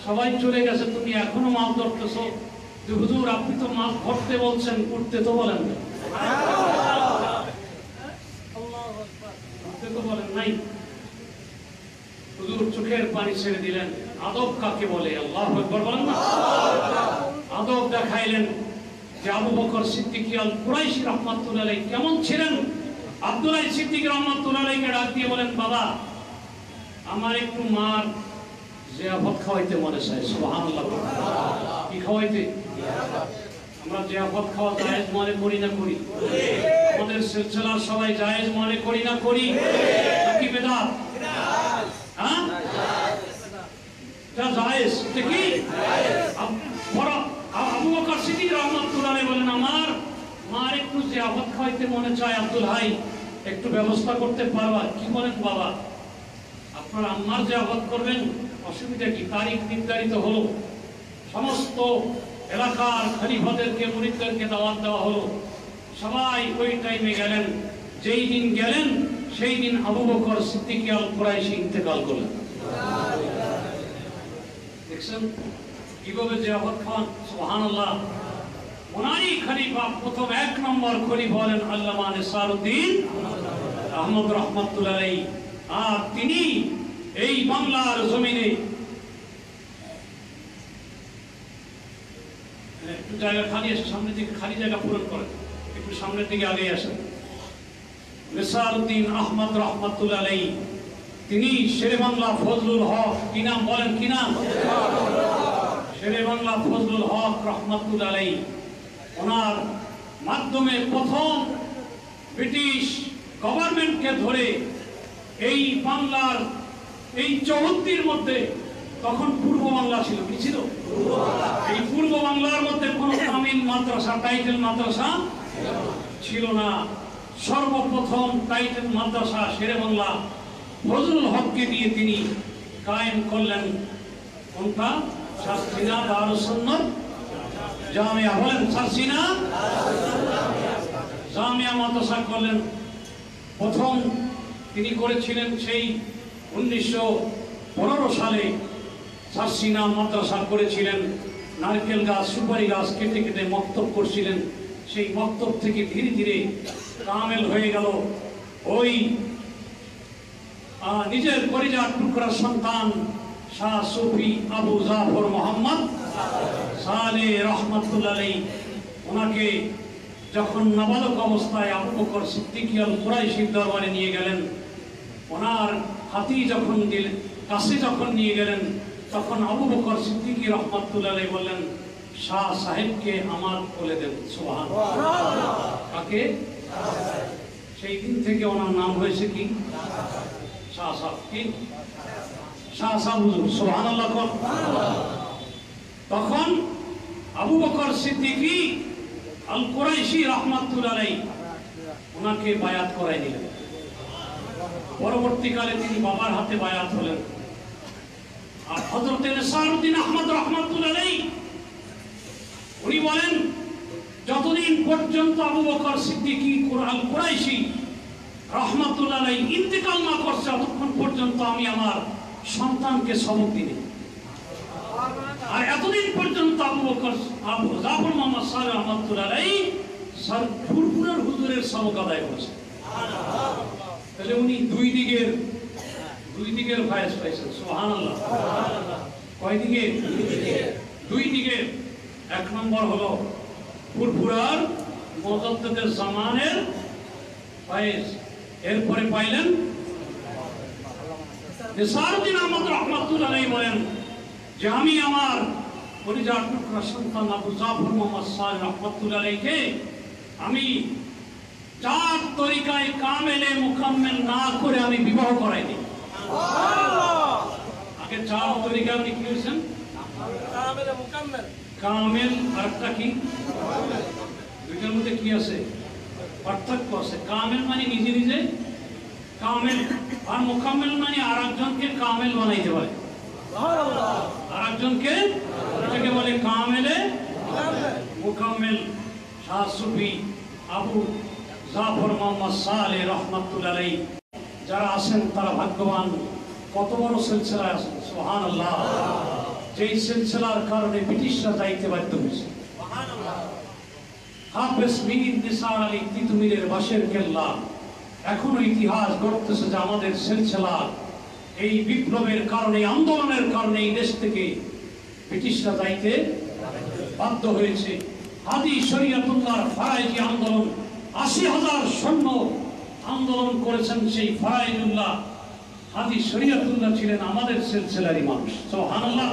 সবাই চলে গেছে, তুমি এখনো মাছ ধরতেছো? হুজুর, আপনি তো মাছ ধরতে বলছেন, উঠতে তো বলেন না। উঠতে তো বলেন নাই। হুজুর চোখের পানি ছেড়ে দিলেন। আদব কাকে বলে? আল্লাহু আকবার বলেন না। আদব দেখাইলেন যে আবু বকর সিদ্দিক আল কুরাইশি রাহমাতুল্লাহ আলাইহি কেমন ছিলেন। আব্দুল্লাহ সিদ্দিক রাহমাতুল্লাহ আলাইহিকে ডাক দিয়ে বলেন, বাবা, আমার একটু মার জিয়াফত খাওয়াইতে মনে চায়। সুবহানাল্লাহ। কি খাওয়াইতে? আমরা জিয়াফত খাওয়া জায়েজ মনে করি না করি? আমাদের সিলসিলার সবাই জায়েজ মনে করি না করি? নাকি বিদআত? হ্যাঁ, এটা জায়েজ। কি আবু বকর সিদ্দিক রাহমাতুল্লাহ আলাইহি বলেন, আমার মার একটু জিয়াফত খাওয়াইতে মনে চায়, আব্দুল ভাই একটু ব্যবস্থা করতে পারবা? কি বলেন বাবা, আপনারা আম্মার জিয়াফত করবেন, অসুবিধা কি? তারিখ নির্ধারিত হলো, সমস্ত এলাকার খলিফাদেরকে, মুরিদদেরকে দাওয়াত দেওয়া হলো। সবাই ওই টাইমে গেলেন। যেই দিন গেলেন সেই দিন আবু বকর সিদ্দিক আল কুরাইশি ইন্তেকাল করলেন। দেখছেন কিভাবে জিয়াফত খান? সুবহানাল্লাহ। ওনারই খলিফা, প্রথম এক নম্বর খলিফা হলেন আল্লামা নেসারউদ্দিন আহমদ রাহমাতুল্লাহ আলাইহি। আর তিনি এই বাংলার জমিনে একটু জায়গা খালি আছে, সামনের দিকে খালি জায়গা পূরণ করেন, একটু সামনের দিকে আগে আসেন। নেসারউদ্দিন আহমদ রাহমাতুল্লাহ আলাইহি তিনি শেরে বাংলা ফজলুল হক, কি নাম বলেন? কি নাম? শেরে বাংলা ফজলুল হক রাহমাতুল্লাহ আলাইহি। ওনার মাধ্যমে প্রথম ব্রিটিশ গভর্নমেন্টকে ধরে এই বাংলার এই 74 মধ্যে, তখন পূর্ব বাংলা ছিল, কি ছিল? এই পূর্ব বাংলার মধ্যে কোন তামিল মাদ্রাসা, টাইটেল মাদ্রাসা ছিল না। সর্বপ্রথম টাইটেল মাদ্রাসা শেরে বাংলা ফজলুল হককে দিয়ে তিনি কায়েম করলেন। কোনটা? সারসিনা দারুস সুন্নাত জামিয়া। বলেন, সারসিনা জামিয়া মাদ্রাসা করলেন। প্রথম তিনি করেছিলেন সেই 1915 সালে সারসিনা মাদ্রাসা করেছিলেন। নারকেল গাছ, সুপারি গাছ কেটে কেটে মক্তব করছিলেন। সেই মক্তব থেকে ধীরে ধীরে কামেল হয়ে গেল। ওই নিজের পরিজার টুকরা সন্তান শাহ সুফি আবু জাফর মোহাম্মদ সালেহ রাহমাতুল্লাহ আলাইহি, ওনাকে যখন নাবালক অবস্থায় আবু বকর সিদ্দিক আল কুরাইশির দরবারে নিয়ে গেলেন, ওনার হাতি যখন দিলেন, কাছে যখন নিয়ে গেলেন, তখন আবু বকর সিদ্দিক রাহমাতুল্লাহ আলাইহি বললেন, শাহ সাহেবকে আমার কোলে দেন। সুবহানাল্লাহ। কাকে? সেই দিন থেকে ওনার নাম হয়েছে কি শাহ সাহেব, কি শাহ সাহেব হুজুর, সুবহানাল্লাহ। তখন আবু বকর সিদ্দিকী আল কুরাইশি রাহমাতুল্লাহ আলাইহি ওনাকে বায়াত করাই দিলেন। পরবর্তীকালে তিনি বাবার হাতে বায়াত হলেন। আর হযরত নেসারউদ্দিন আহমদ রাহমাতুল্লাহ আলাইহি উনি বলেন, যতদিন পর্যন্ত আবু বকর সিদ্দিকী আল কুরাইশি রাহমাতুল্লাহ আলাইহি ইন্তেকাল না করছে, ততক্ষণ পর্যন্ত আমি আমার সন্তানকে সবক দিই। আর এতদিন পর্যন্ত আবু জাফর মোহাম্মদ সালেহ রাহমাতুল্লাহ আলাইহি ফুরফুরার হুজুরের সবক আদায় করেছে। তাহলে উনি দুই দিকের ভয়েস পাইছেন, সুবহানাল্লাহ। কয় দিকে? দুই দিকে। এক নম্বর হলো ফুরফুরার মুজাদ্দিদের জামানের ভয়েস, এরপরে পাইলেন নেসারউদ্দিন আহমদ রাহমাতুল্লাহ আলাইহি বলেন যে আমি আমার পরিজার টুকরা সন্তান আবু জাফর মোহাম্মদ সালেহ রাহমাতুল্লাহ আলাইহিকে আমি চার তরিকায় কামেলে মুকাম্মেল না করে আমি বিবাহ করাইনি। আগে চার তরিকা আপনি কি হয়েছেন? কামেলে মুকাম্মেল। কামেল আরেকটা কি? দুইটার মধ্যে কি আছে? পার্থক্য আছে। কামেল মানে নিজে নিজে কামেল, আর মুকাম্মেল মানে আরেকজনকে কামেল বানাইতে পারে। আরেকজনকে এটাকে বলে কামেলে মুকাম্মেল। শাহ সুফি আবু জাফর মোহাম্মদ সালেহ রাহমাতুল্লাহ আলাইহি যারা আছেন তারা ভাগ্যবান। কত বড় সিলসিলা আছে, সুবহানাল্লাহ। যেই সিলসিলার কারণে ব্রিটিশরা যাইতে বাধ্য হয়েছে। হাফেজ মীর নিসার আলী তিতুমিরের বাঁশের কেল্লা এখনো ইতিহাস গড়তেছে যে আমাদের সিলসিলা এই বিপ্লবের কারণে, আন্দোলনের কারণে এই দেশ থেকে ব্রিটিশরা যাইতে বাধ্য হয়েছে। হাদি শরিয়াতুল্লাহর ফরাইজি আন্দোলন ৮০,০০০ সৈন্য আন্দোলন করেছেন। সেই ফরাইজুল্লাহ হাদি শরিয়াতুল্লাহ ছিলেন আমাদের সিলসিলারই মানুষ, সুবহানাল্লাহ।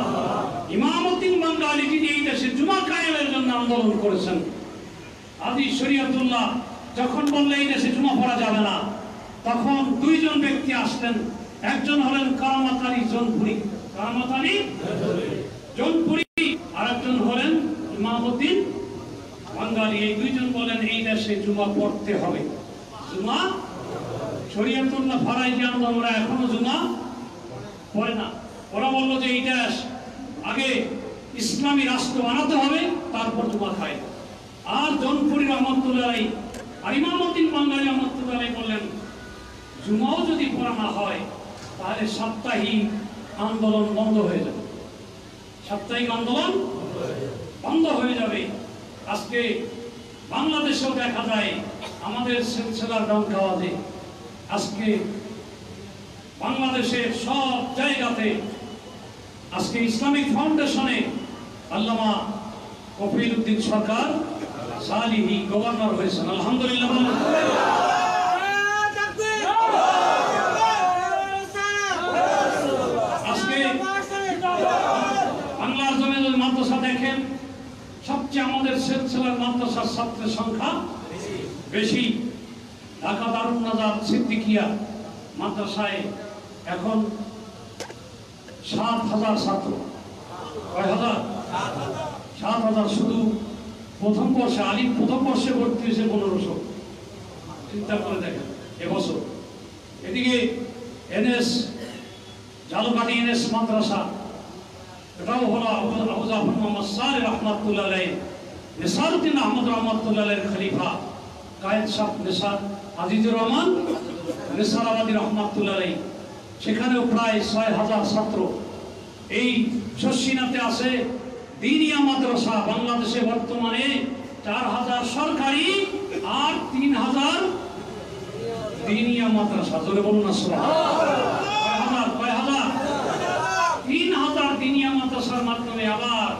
ইমামউদ্দিন বাঙ্গালী যিনি এই দেশে জুমা কায়েমের জন্য আন্দোলন করেছেন। হাদি শরিয়াতুল্লাহ যখন বললেন এই দেশে জুমা পড়া যাবে না, তখন দুইজন ব্যক্তি আসলেন। একজন হলেন কারামাত আলী জৌনপুরি, কারামাত আলী জৌনপুরি, আর একজন হলেন ইমামউদ্দিন বাঙ্গালী। এই দুইজন বলেন এই দেশে জুমা পড়তে হবে। জুমা শরিয়াতুল্লাহ ফরাইজি আন্দোলনরা এখনো জুমা পড়ে না। ওরা বললো যে এই দেশ আগে ইসলামী রাষ্ট্র বানাতে হবে, তারপর জুমা খায়। আর জৌনপুরি রহমতুল্লাহ আলাইহি আর ইমামউদ্দিন বাঙ্গালী রহমতুল্লাহ আলাইহি বললেন জুমাও যদি পড়া না হয় তাহলে সাপ্তাহিক আন্দোলন বন্ধ হয়ে যাবে। সাপ্তাহিক আন্দোলন বন্ধ হয়ে যাবে। আজকে বাংলাদেশেও দেখা যায় আমাদের সিলসিলার ডঙ্কা বাজে। আজকে বাংলাদেশের সব জায়গাতে আজকে ইসলামিক ফাউন্ডেশনে আল্লামা কফিল উদ্দিন সরকার সালিহি গভর্নর হয়েছেন, আলহামদুলিল্লাহ। আজকে বাংলার জমিনে মাদ্রাসা দেখেন, সবচেয়ে আমাদের সিলসিলার মাদ্রাসার ছাত্রের সংখ্যা বেশি। ঢাকা দারুন নাজাত সিদ্দিকিয়া মাদ্রাসায় এখন ৭,০০০ ছাত্র। কয় হাজার? ৭,০০০। শুধু প্রথম বর্ষে আলিম প্রথম বর্ষে ভর্তি হয়েছে ১৫০০। চিন্তা করে দেখেন এবছর। এদিকে এনএস জালকাঠি এনএস মাদ্রাসা, এটাও হলো আবু জাফর মোহাম্মদ সালেহ রাহমাতুল্লাহ আলাইহি নেসারউদ্দিন আহমদ রাহমাতুল্লাহ আলাইহির খলিফা কায়েদ শাহ নেসার আজিজুর রহমান নেসারাবাদী রাহমাতুল্লাহ আলাইহি, সেখানেও প্রায় ৬,০০০ ছাত্র। এই শর্ষিনাতে আছে দিনিয়া মাদ্রাসা। বাংলাদেশে বর্তমানে ৪,০০০ সরকারি আর ৩,০০০ দিনিয়া মাদ্রাসা। জোরে বলুন না সুবহানাল্লাহ। কয় হাজার? ৩,০০০ দিনিয়া মাদ্রাসার মাধ্যমে আবার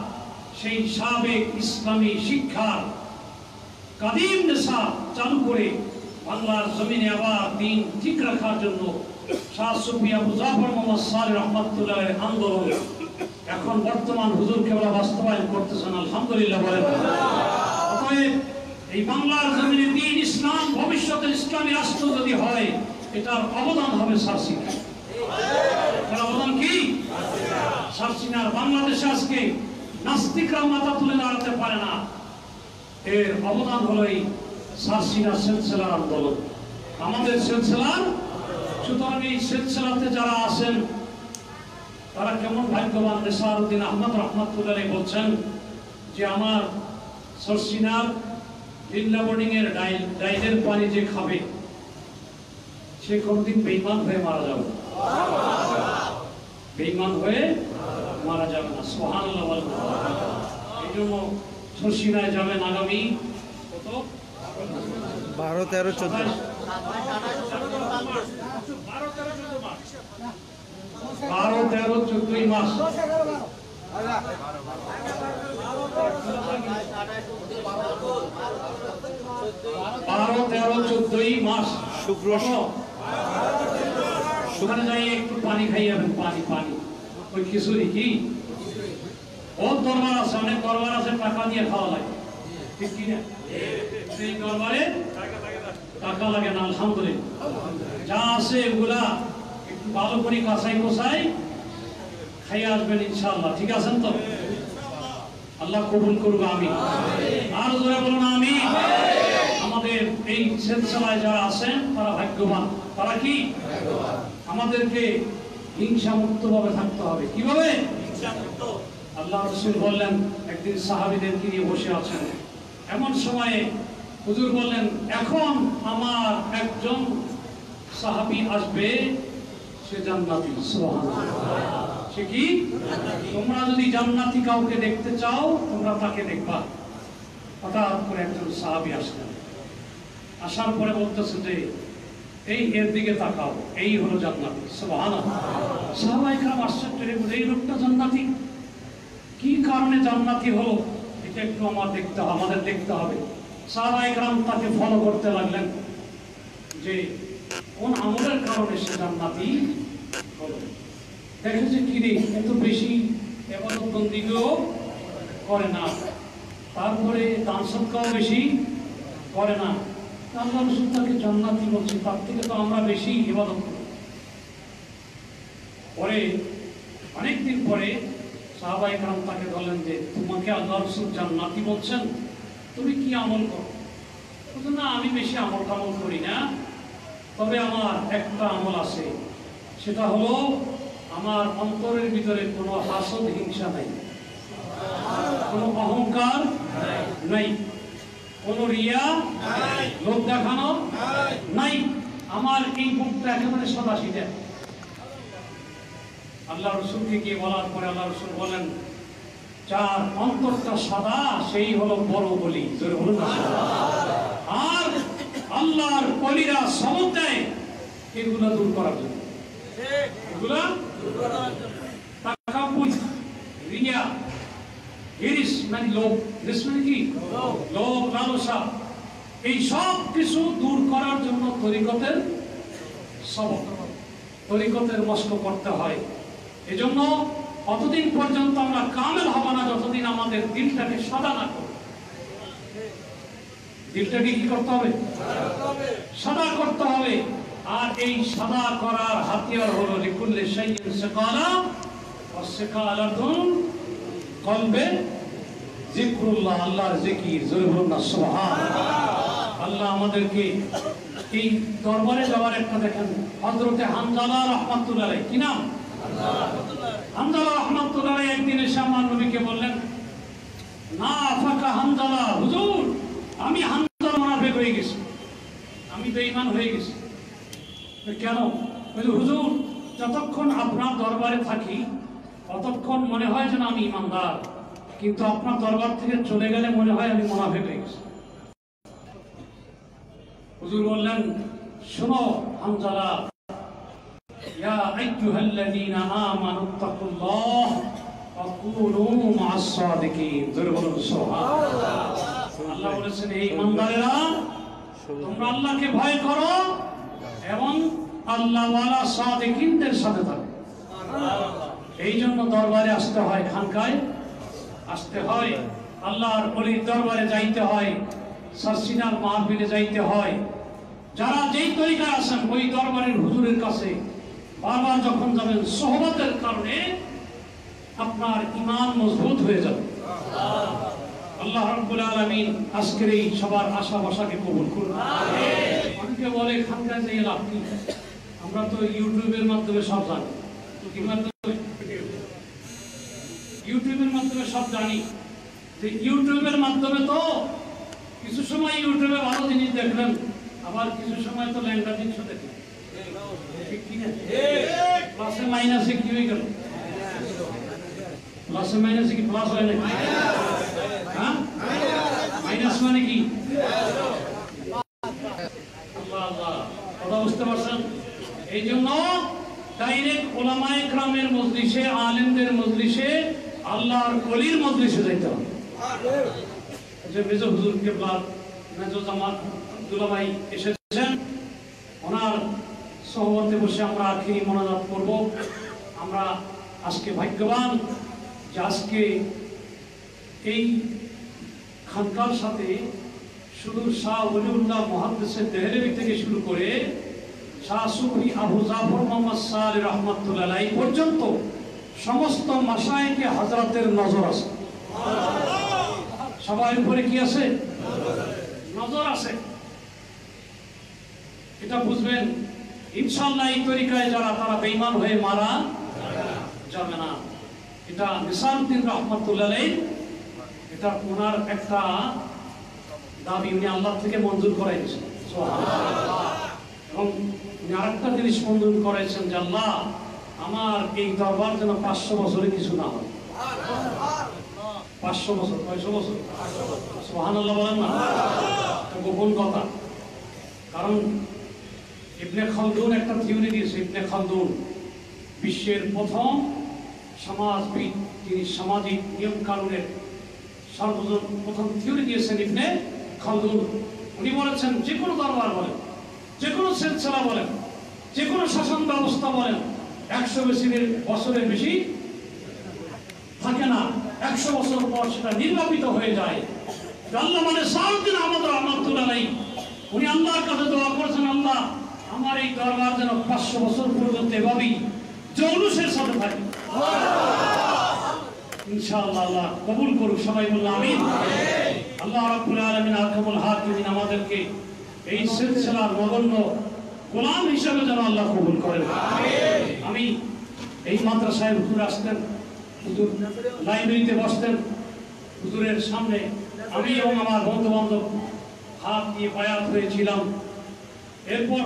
সেই সাবেক ইসলামী শিক্ষার কাদিম নিসাব চালু করে বাংলার জমিনে আবার দিন ঠিক রাখার জন্য শাহ সুফি আবু জাফর মোহাম্মদ সালেহ রাহমাতুল্লাহ আলাইহির আন্দোলন এখন বর্তমান হুজুর কেবলা বাস্তবায়ন করতেছেন, আলহামদুলিল্লাহ বলেন। অতএব এই বাংলার জমিনে দ্বীন ইসলাম, ভবিষ্যতের ইসলামী রাষ্ট্র যদি হয়, এটার অবদান হবে সারসিনা। এটার অবদান কি? সারসিনার বাংলাদেশে আজকে নাস্তিকরা মাথা তুলে দাঁড়াতে পারে না, এর অবদান হলো এই সারসিনা সিলসিলার আন্দোলন, আমাদের সিলসিলার। সুতরাং এই সিলসিলাতে যারা আছেন তারা কেমন ভাগ্যবান। নেসারউদ্দিন আহমদ রহমাতুল্লাহ বলছেন যে আমার সারসিনার লিল্লা বোর্ডিং এর ডাইলের পানি যে খাবে সে কোনদিন বেঈমান হয়ে মারা যাবে, বেঈমান হয়ে মারা যাবে না। সুবহানাল্লাহ বলেন। এই জন্য সারসিনায় যাবেন আগামী কত 12, 13, 14 12, 13, 14 মাস। শুক্র সেখানে যাই একটু পানি খাইয়াবেন, পানি পানি ওই খিচুড়ি কি বহুত দরবার আছে, অনেক দরবার আছে টাকা দিয়ে খাওয়া লাগে, ঠিক কি না? সেই দরবারে টাকা লাগে না। আলহামদুলিল্লাহ যা আছে এগুলা একটু ভালো করে কাঁচাই কোসাই খাইয়ে আসবেন ইনশাআল্লাহ, ঠিক আছেন তো? আল্লাহ কবুল করুক, আমিন। আর জোরে বলুন আমিন। আমাদের এই সিলসিলায় যারা আছেন তারা ভাগ্যবান। তারা কি? আমাদেরকে হিংসা মুক্ত ভাবে থাকতে হবে। কিভাবে? আল্লাহ রাসূল বললেন, একদিন সাহাবীদেরকে নিয়ে বসে আছেন, এমন সময়ে হুজুর বললেন, এখন আমার একজন সাহাবী আসবে, সে জান্নাতি। সুবহানাল্লাহ। সে কি? তোমরা যদি জান্নাতি কাউকে দেখতে চাও তোমরা তাকে দেখবা। হঠাৎ করে একজন সাহাবী আসলেন, আসার পরে বলতেছে যে এই এর দিকে তাকাও, এই হলো জান্নাতি। সুবহানাল্লাহ। সাহাবায়ে কেরাম আশ্চর্য হয়ে বললেন, এই লোকটা জান্নাতি, কি কারণে জান্নাতি হলো এটা একটু আমাদের দেখতে হবে। সাহাবায়ে কেরাম তাকে ফলো করতে লাগলেন যে কোন আমলের কারণে সে জান্নাতি হলো। দেখে যে কি রে, এত বেশি ইবাদত বন্দেগীও করে না, তারপরে দান সদকাও বেশি করে না, আল্লাহ রাসূল তাকে জান্নাতি বলছে, তার থেকে তো আমরা বেশি ইবাদত করি। পরে অনেকদিন পরে সাহাবায়ে কেরাম তাকে বললেন যে তোমাকে আল্লাহ রাসূল জান্নাতি বলছেন, তুমি কি আমল করো? বলছে না, আমি বেশি আমল কামল করি না, তবে আমার একটা আমল আছে, সেটা হলো আমার অন্তরের ভিতরে কোনো হাসদ হিংসা নাই, কোনো অহংকার নাই, কোনো রিয়া লোক দেখানো নাই, আমার এই মুখটা একেবারে সাদাসিধা। আল্লাহ রাসূলকে গিয়ে বলার পরে আল্লাহ রাসূল বলেন, যার অন্তরটা সাদা সেই হলো বড় বলি। জোরে বলুন না। আর আল্লাহর ওলিরা সবক দেয় এগুলা দূর করার জন্য, এগুলা তাকাব্বুর, রিয়া, হিরিস মানে লোভ, হিরিস মানে কি? লোভ, লালসা, এই সব কিছু দূর করার জন্য তরিকতের সবক, তরিকতের মস্ক করতে হয়। এজন্য অতদিন পর্যন্ত আমরা কামেল হব না যতদিন আমাদের দিলটাকে সাদা না করব। দিলটাকে কি করতে হবে? সাদা করতে হবে। আর এই সাদা করার হাতিয়ার হলো লিকুল্লি শাইইন সিকালা ওয়া সিকালাতুন কলবে যিকরুল্লাহ, আল্লাহর জিকির। জোরে বলুন না সুবহানাল্লাহ। আল্লাহ আমাদেরকে এই দরবারে যাওয়ার একটা দেখেন, হযরতে হানজালা রাহমাতুল্লাহ আলাইহি, কি নাম? হানজালা রাহমাতুল্লাহ আলাইহি একদিন এসে আমার নবীকে বললেন, না ফাকা হানজালা, হুজুর আমি হানজালা মুনাফিক হয়ে গেছি, আমি বেঈমান হয়ে গেছি। কেন? হুজুর যতক্ষণ আপনার দরবারে থাকি ততক্ষণ মনে হয় যেন আমি ইমানদার, কিন্তু আপনার দরবার থেকে চলে গেলে মনে হয় আমি মুনাফিক হয়ে গেছি। হুজুর বললেন, শোনো হানজালা, ইয়া আইয়ুহাল্লাযীনা আমানুত্তাকুল্লাহ ওয়া কুনু মা'আস সাদিকিন। জোরে বলুন সুবহানাল্লাহ। আল্লাহ বলেছেন, হে ঈমানদারেরা, তোমরা আল্লাহকে ভয় করো এবং আল্লাহওয়ালা সাদিকিনদের সাথে থাকো। এই জন্য দরবারে আসতে হয়, খানকায় আসতে হয়, আল্লাহর ওলির দরবারে যাইতে হয়। সারসিনার মাহফিলে যাইতে হয়, যারা যেই তরিকায় আছেন ওই দরবারের হুজুরের কাছে বারবার যখন যাবেন, সোহবতের কারণে আপনার ঈমান মজবুত হয়ে যাবে। আল্লাহ রাব্বুল আলামিন আজকের এই সবার আশা ভাষাকে কবুল করুন। অনেকে বলে খানকায় যাই লাভ কি, আমরা তো ইউটিউবের মাধ্যমে সব জানি, ইউটিউবের মাধ্যমে সব জানি। ইউটিউবের মাধ্যমে তো কিছু সময় ইউটিউবে ভালো জিনিস দেখলেন, আবার কিছু সময় তো ল্যাংটা জিনিস দেখলেন। প্লাসে মাইনাসে কি হয়ে গেল? প্লাসে মাইনাসে কি প্লাস হয় নাকি? হ্যাঁ, মাইনাস মানে কি? আল্লাহ আল্লাহ, কথা বুঝতে পারছেন? এই জন্য ডাইরেক্ট ওলামায়ে কেরামের মজলিসে, আলেমদের মজলিসে, আল্লাহর ওলির মজলিসে যাইতে হবে। যে মেজর হুজুর কেবলা মেজর জামাত আব্দুল্লাহ ভাই এসেছেন, ওনার সহবতে বসে আমরা আখিরি মোনাজাত করব। আমরা আজকে ভাগ্যবান যে আজকে এই খানকার সাথে শুধু শাহ ওলিউল্লাহ মুহাদ্দিসে দেহলেভি থেকে শুরু করে শাহ সুফি আবু জাফর মোহাম্মদ সালেহ রহমাতুল্লাহ আলাইহি পর্যন্ত সমস্ত মাশায়েখে হযরতের নজর আছে। সবার উপরে কি আছে? নজর আছে। এটা বুঝবেন ইনশাআল্লাহ। এই তরিকায় যারা, তারা বেঈমান হয়ে মারা যাবে না। এটা নিসারউদ্দিন রহমাতুল্লাহ আলাইহি, এটা ওনার একটা দাবি, উনি আল্লাহ থেকে মঞ্জুর করাইছেন। সুবহানাল্লাহ। এবং উনি আরেকটা জিনিস মঞ্জুর করাইছেন যে আল্লাহ, আমার এই দরবার যেন 500 বছরে কিছু না হয়। 500 বছর, 500 বছর, সুবহানাল্লাহ বলেন না? গোপন কথা। কারণ ইবনে খালদুন একটা থিওরি দিয়েছে। ইবনে খালদুন বিশ্বের প্রথম সমাজবিদ, তিনি সামাজিক নিয়ম কানুনের প্রথম থিওরি দিয়েছেন ইবনে খালদুন। উনি বলেছেন যে কোনো দরবার বলেন, যে কোনো সিলসিলা বলেন, যে কোনো শাসন ব্যবস্থা বলেন, 100 বছরের বেশি থাকে না। 100 বছর পর সেটা নির্বাপিত হয়ে যায়। আল্লাহ মানে সাউদ্দিন আহমদ রহমাতুল্লাহ আলাইহি, উনি আল্লাহর কাছে দোয়া করেছেন, আল্লাহ আমার এই দরবার যেন 500 বছর পর্যন্ত এভাবেই জৌলুসের সাথে থাকে। ইনশাআল্লাহ আল্লাহ কবুল করুক। সবাই বললাম আমিন। আল্লাহ রাব্বুল আলামিন আরহামুল হাকিমিন আমাদেরকে এই সিলসিলার নগণ্য গোলাম হিসেবে যেন আল্লাহ কবুল করেন। আমি এই মাদ্রাসায় হুজুর আসতেন, হুজুর লাইব্রেরিতে বসতেন, হুজুরের সামনে আমি এবং আমার বন্ধু বান্ধব হাত দিয়ে বায়াত হয়েছিলাম। এরপর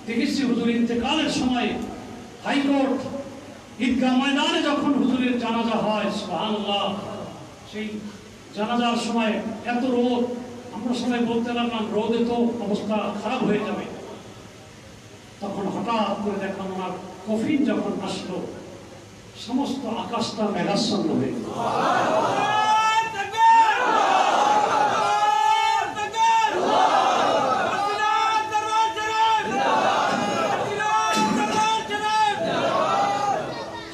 দেখেছি হুজুর ইন্তেকালের সময় হাইকোর্ট ঈদগাহ ময়দানে যখন হুজুরের জানাজা হয়, সুবহানাল্লাহ, সেই জানাজার সময় এত রোদ, আমরা সবাই বলতে লাগলাম রোদে তো অবস্থা খারাপ হয়ে যাবে। তখন হঠাৎ করে দেখলাম ওনার কফিন যখন আসলো, সমস্ত আকাশটা মেঘাচ্ছন্ন হয়ে গেল।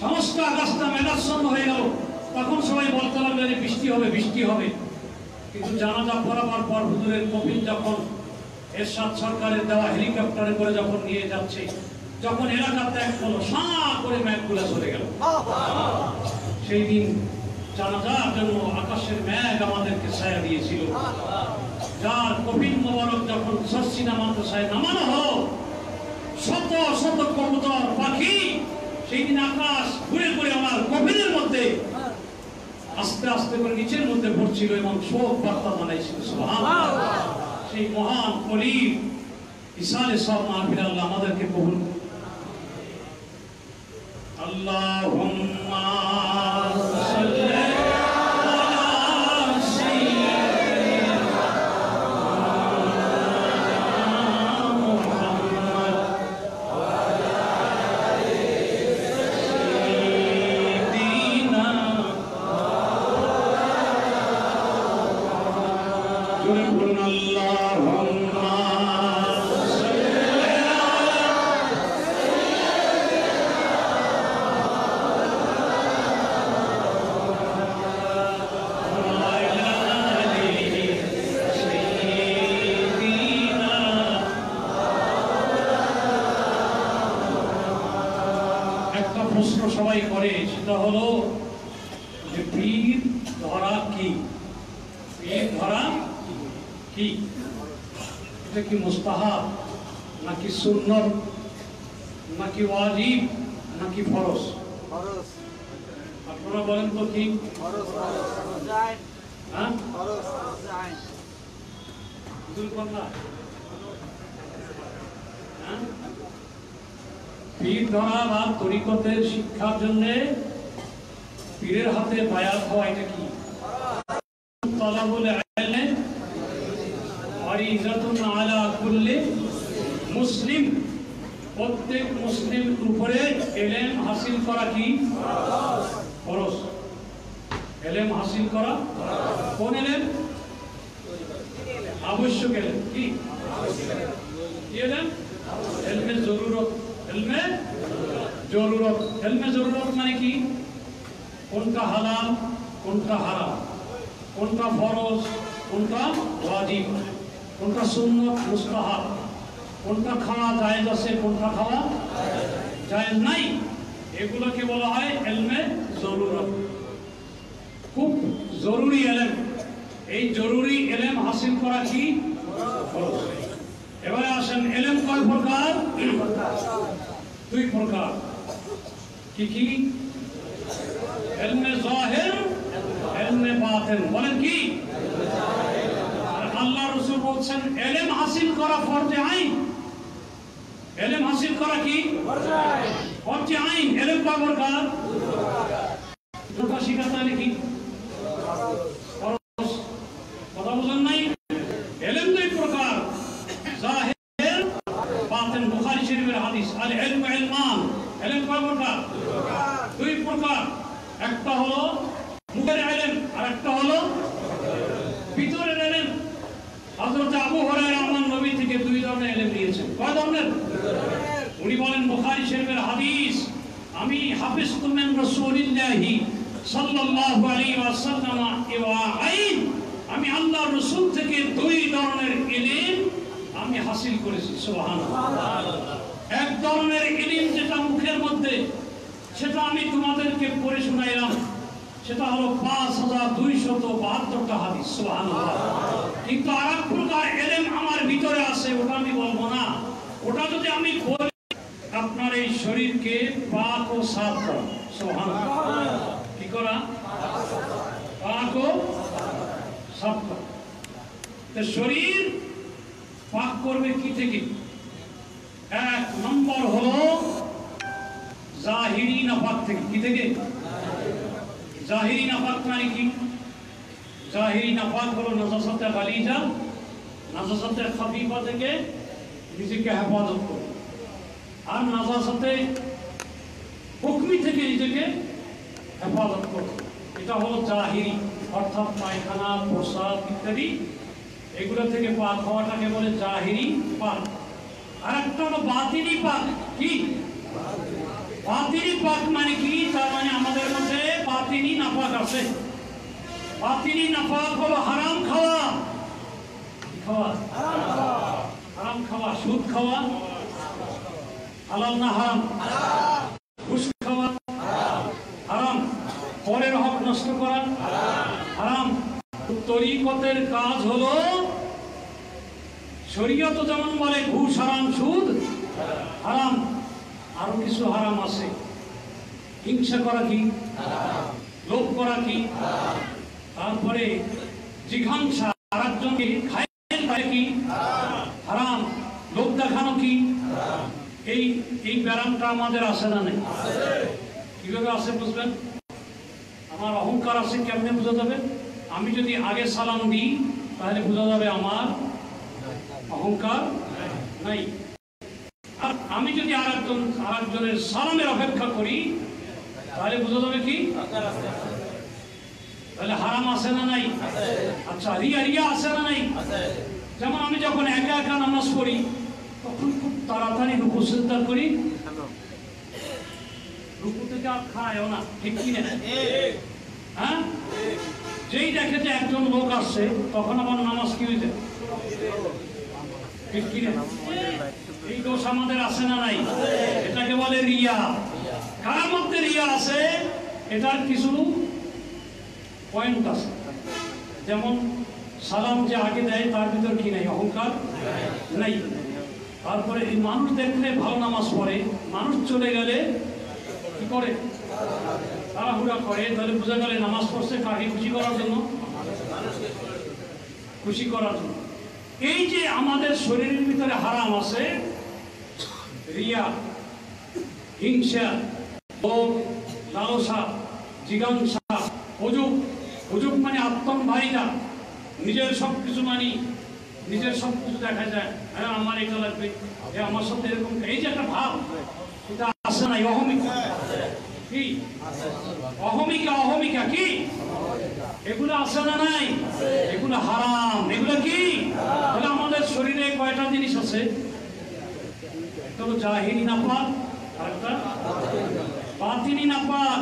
সমস্ত আকাশটা মেঘাচ্ছন্ন হয়ে গেল। তখন সবাই বলতে লাগলো বৃষ্টি হবে, বৃষ্টি হবে। কিন্তু জানাজা পড়াবার পর হুজুরের কফিন যখন এরশাদ সরকারের দেওয়া হেলিকপ্টারে করে যখন নিয়ে যাচ্ছে, যখন এলাকা ত্যাগ হলো, সাঁ করে মেঘগুলো চলে গেল। সেই দিন জানাজার জন্য আকাশের মেঘ আমাদেরকে ছায়া দিয়েছিল। যার কফিন মোবারক যখন সারসিনা মাদ্রাসায় নামানো হলো, শত শত কবুতর পাখি সেই দিন আকাশ ঘুরে ঘুরে আমার কফিনের মধ্যে আস্তে আস্তে করে নিচের মধ্যে পড়ছিল এবং শোক বার্তা জানাইছিল। সুবহানাল্লাহ। সেই মহান ওলি ইসালে সব মাহফিল আল্লাহ আমাদেরকে কবুল করুন। আল্লাহুম্মা সাল্লি আলা সাইয়্যিদিনা মুহাম্মদ ওয়া আলা আলি সাইয়্যিদিনা। জোরে বলুন আল্লাহুম্মা সাল্লি সবাই করে, সেটা হলো যে পীর ধরা কি? পীর ধরা কি? এটা কি মুস্তাহাব নাকি সুন্নত নাকি ওয়াজিব নাকি ফরজ? আপনারা বলেন তো কি? হ্যাঁ, পীর ধরা বা তরিকতের শিক্ষার জন্য পীরের হাতে বায়াত হওয়া, এটা কি? তালাবুল ইলমি ফারিজাতুন আলা কুল্লি মুসলিম, প্রত্যেক মুসলিমের উপরে ইলম হাসিল করা কি ফরজ। ইলম হাসিল করা কোন ইলম? আবশ্যক ইলম। কি ইলম? ইলমে জরুরত। ইলমে জরুরত। ইলমে জরুরত মানে কি? কোনটা হালাল কোনটা হারাম, কোনটা ফরজ কোনটা ওয়াজিব, কোনটা সুন্নত মুস্তাহাব, কোনটা খাওয়া জায়েজ আছে কোনটা খাওয়া জায়েজ নাই, এগুলোকে বলা হয় ইলমে জরুরত। খুব জরুরি ইলম। এই জরুরি ইলম হাসিল করা কি ফরজ। এবারে আসেন, ইলম কয় প্রকার? দুই প্রকার। কি কি? ইলমে যাহির, ইলমে বাতিন। বলেন কি? আল্লাহ রাসূল বলেন ইলম হাসিল করা ফরজে আইন। ইলম হাসিল করা কি ফরজে আইন। ইলম কয় প্রকার? দুটো শিখাতে হলে কি ফরজ? কথা বুঝেন নাই? ইলম দুই প্রকার, যাহির বাতিন। বুখারী শরীফের হাদিস, আল ইলমু ইলমান। ইলম কয় প্রকার? দুই প্রকার। একটা হলো মুখের ইলম আর একটা হলো ভিতরের ইলম। হযরত আবু হুরায়রা আমার নবী থেকে দুই ধরনের ইলম নিয়েছেন। কয় ধরনের? উনি বলেন বুখারী শরীফের হাদিস, আমি হাফিজতু মিন রাসূলিল্লাহি সাল্লাল্লাহু আলাইহি ওয়াসাল্লাম ওয়া আইন, আমি আল্লাহর রাসূল থেকে দুই ধরনের ইলম আমি হাসিল করেছি। সুবহানাল্লাহ। এক ধরনের ইলম যেটা মুখের মধ্যে, সেটা আমি তোমাদেরকে পড়ে শোনাইলাম, সেটা হলো 5272টা হাদিস। সুবহানাল্লাহ। কিন্তু আরেক প্রকার ইলম আমার ভিতরে আছে, ওটা আমি বলবো না। ওটা যদি আমি বলি, আপনার এই শরীরকে পাক ও সাফ করা। সুবহানাল্লাহ। কি করা? পাক ও সাফ করা। তো শরীর পাক করবে কি থেকে? এক নম্বর হলো জাহিরি নাফাক থেকে। কি থেকে? জাহিরি নাফাক মানে কি? জাহিরি নাফাক হলো নাজাসাতে গালিজা, নাজাসাতে খাফিফা থেকে নিজেকে হেফাজত করে, আর নাজাসাতে হুকমি থেকে নিজেকে হেফাজত করে। এটা হলো জাহিরি, অর্থাৎ পায়খানা প্রস্রাব ইত্যাদি এগুলো থেকে পাক হওয়াটাকে বলে জাহিরি পাক। আর একটা হলো বাতিনি পাক। কি বাতিনি পাক মানে কি? তার মানে আমাদের মধ্যে বাতিনি নাফাক আছে। বাতিনি নাফাক হলো হারাম খাওয়া। কি খাওয়া? হারাম খাওয়া। সুদ খাওয়া হালাল না হারাম? ঘুষ খাওয়া হারাম। পরের হক নষ্ট করা হারাম। তরিকতের কাজ হলো, শরীয়ত যেমন বলে ঘুষ হারাম, সুদ হারাম, আরো কিছু হারাম আছে। হিংসা করা কি? লোভ করা কি? তারপরে জিঘাংসা, আরেকজনকে খাইল করে কি? হারাম। লোভ দেখানো কি? এই ব্যারামটা আমাদের আছে না নেই? কিভাবে আছে বুঝবেন? আমার অহংকার আছে, কেমনে বোঝা যাবে? আমি যদি আগে সালাম দিই তাহলে বোঝা যাবে আমার অহংকার নাই। আর আমি যদি আরেকজনের সালামের অপেক্ষা করি তাহলে বোঝা যাবে কি? তাহলে হারাম আছে না নাই? আচ্ছা, রিয়া আছে না নাই? যেমন আমি যখন একা একা নামাজ পড়ি তখন খুব তাড়াতাড়ি রুকু সিজদা করি, রুকু থেকে আর খায়ও না। ঠিক কি না? হ্যাঁ, যেই দেখে যে একজন লোক আসছে তখন আবার নামাজ কি হয়ে যায়? ঠিক কি না? এই দোষ আমাদের আছে না নাই? এটাকে বলে রিয়া। কার মধ্যে রিয়া আছে এটার কিছু পয়েন্ট আছে। যেমন সালাম যে আগে দেয় তার ভিতর কি নাই? অহংকার নাই। তারপরে এই মানুষ দেখলে ভালো নামাজ পড়ে, মানুষ চলে গেলে কি করে? তাড়াহুড়া করে। তাহলে বোঝা গেলে নামাজ পড়ছে কাকে খুশি করার জন্য? খুশি করার জন্য। এই যে আমাদের শরীরের ভিতরে হারাম আছে, রিয়া, হিংসা, লোভ, লালসা, জিজ্ঞাসা, অযুগ। অযুগ মানে আত্মম্ভারিতা, নিজের সবকিছু মানি, নিজের সবকিছু দেখা যায়, হ্যাঁ আমার এটা লাগবে, আমার সাথে এরকম, এই যে একটা ভাব, এটা আসে নাই। অহমিকা কি? অহমিকা, অহমিকা কি? এগুলো আসে না নাই? এগুলো হারাম। এগুলো কি? তাহলে আমাদের শরীরে কয়টা জিনিস আছে? একটা হলো জাহিরি নাপাক, আরেকটা বাতিনি নাপাক।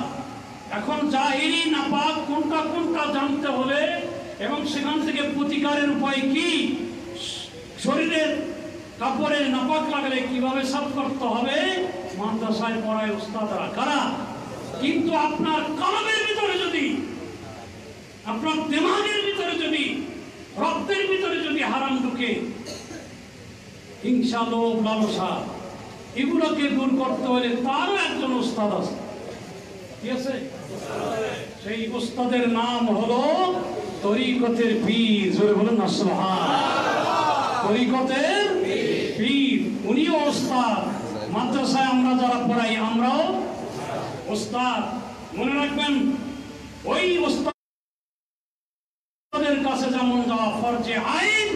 এখন জাহিরি নাপাক কোনটা কোনটা জানতে হলে এবং সেখান থেকে প্রতিকারের উপায় কি, শরীরের কাপড়ে নাপাক লাগলে কিভাবে সাফ করতে হবে, মাদ্রাসায় পড়ায় উস্তাদরা। কারা? কিন্তু আপনার কলমের ভিতরে যদি, আপনার দিমাগের ভিতরে যদি, রক্তের ভিতরে যদি হারাম ঢুকে, হিংসা, লোভ, লালসা, এগুলোকে দূর করতে হলে তারও একজন উস্তাদ আছে। ঠিক আছে? সেই উস্তাদের নাম হলো তরিকতের পীর। জোরে বলুন না সুবহান। তরিকতের পীর, উনিও উস্তাদ। মাদ্রাসায় আমরা যারা পড়াই আমরাও উস্তাদ। মনে রাখবেন, ওই উস্তাদের কাছে যেমন যাওয়া ফরজে আইন,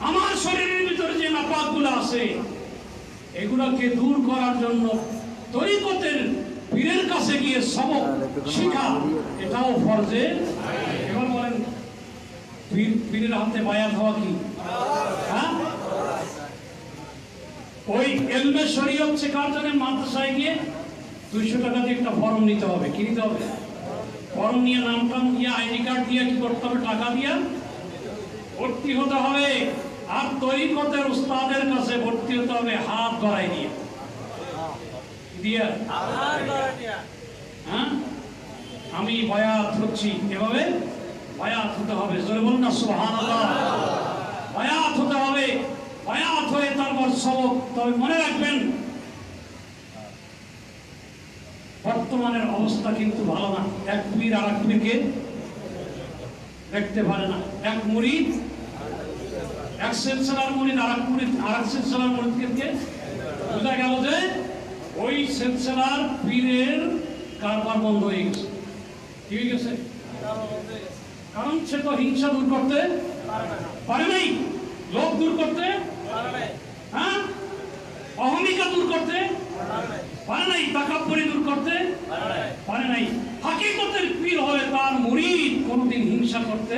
আমার শরীরের ভিতরে যে নাপাকগুলো আছে এগুলোকে দূর করার জন্য তরিকতের পীরের কাছে গিয়ে সবক শিখা, এটাও ফরজে। এবার বলেন, পীরের হাতে বায়াত হওয়া কি? হ্যাঁ, ওই এলমে শরীয়ত শেখার জন্য মাদ্রাসায় গিয়ে 200 টাকা দিয়ে একটা ফর্ম নিতে হবে। কি নিতে হবে? ফর্ম নিয়ে, নাম টাম দিয়ে, আইডি কার্ড দিয়ে কি করতে হবে? টাকা দিয়ে ভর্তি হতে হবে। আর তরিকতের উস্তাদের কাছে ভর্তি হতে হবে হাত গড়াই দিয়ে। হ্যাঁ, আমি বায়াত হচ্ছি, এভাবে বায়াত হতে হবে। জোরে বলুন না সুবহানাল্লাহ। বায়াত হতে হবে, বায়াত হয়ে তারপর সবক। তবে মনে রাখবেন, বর্তমানের অবস্থা কিন্তু ভালো না। এক পীর আর এক পীরকে দেখতে পারে না। এক মুরিদ, এক সিলসিলার মুরিদ আর এক মুরিদ আর এক সিলসিলার মুরিদকে, বোঝা গেল যে ওই সিলসিলার পীরের কারবার বন্ধ হয়ে গেছে। কি হয়ে গেছে? কারণ সে তো হিংসা দূর করতে পারে নাই, লোভ দূর করতে হ্যাঁ, অহমিকা দূর করতে পারে নাই, তাকাব্বুরি দূর করতে পারে নাই। হাকিকতের পীর হয়ে তার মুরিদ কোনদিন হিংসা করতে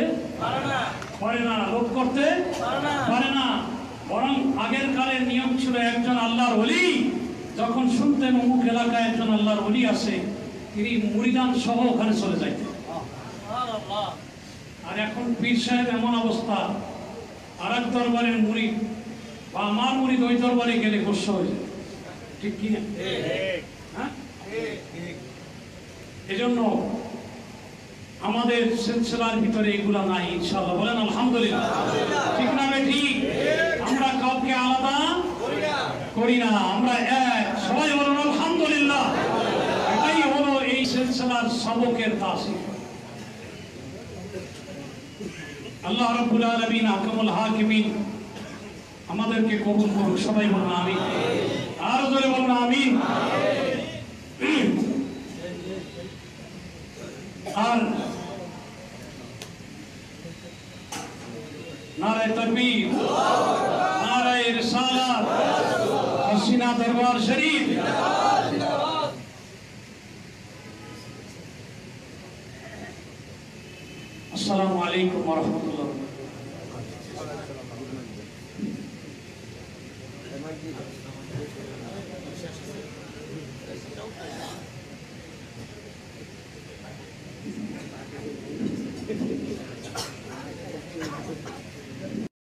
পারে না, লোভ করতে পারে না। বরং আগের কালের নিয়ম ছিল, একজন আল্লাহর ওলি যখন শুনতেন অমুক এলাকায় একজন আল্লাহর ওলি আছে, তিনি মুরিদান সহ ওখানে চলে যাইতেন। আর এখন পীর সাহেব এমন অবস্থা, আর এক দরবারের মুরিদ বা আমার মুরিদ ওই দরবারে গেলে গোস্ব হয়ে যায়। ঠিক কিনা? হ্যাঁ, এজন্য আমাদের সিলসিলার ভিতরে এগুলা নাই ইনশাআল্লাহ। বলেন আলহামদুলিল্লাহ। ঠিক না? ঠিক। আমরা কাউকে আলাদা করি না, আমরা এক। সবাই বলেন আলহামদুলিল্লাহ। এটাই হলো এই সিলসিলার সবকের তাসির। আল্লাহ রাব্বুল আলামিন আহকামুল হাকিমিন আমাদেরকে কবুল করুন। সবাই বলুন আমিন। আর জোরে বলুন আমিন। আর নারায়ে তাকবীর, নারায়ে রিসালাত, হসিনা দরবার শরীফ। আসসালামু আলাইকুম ওয়া রাহমাতুল্লাহ।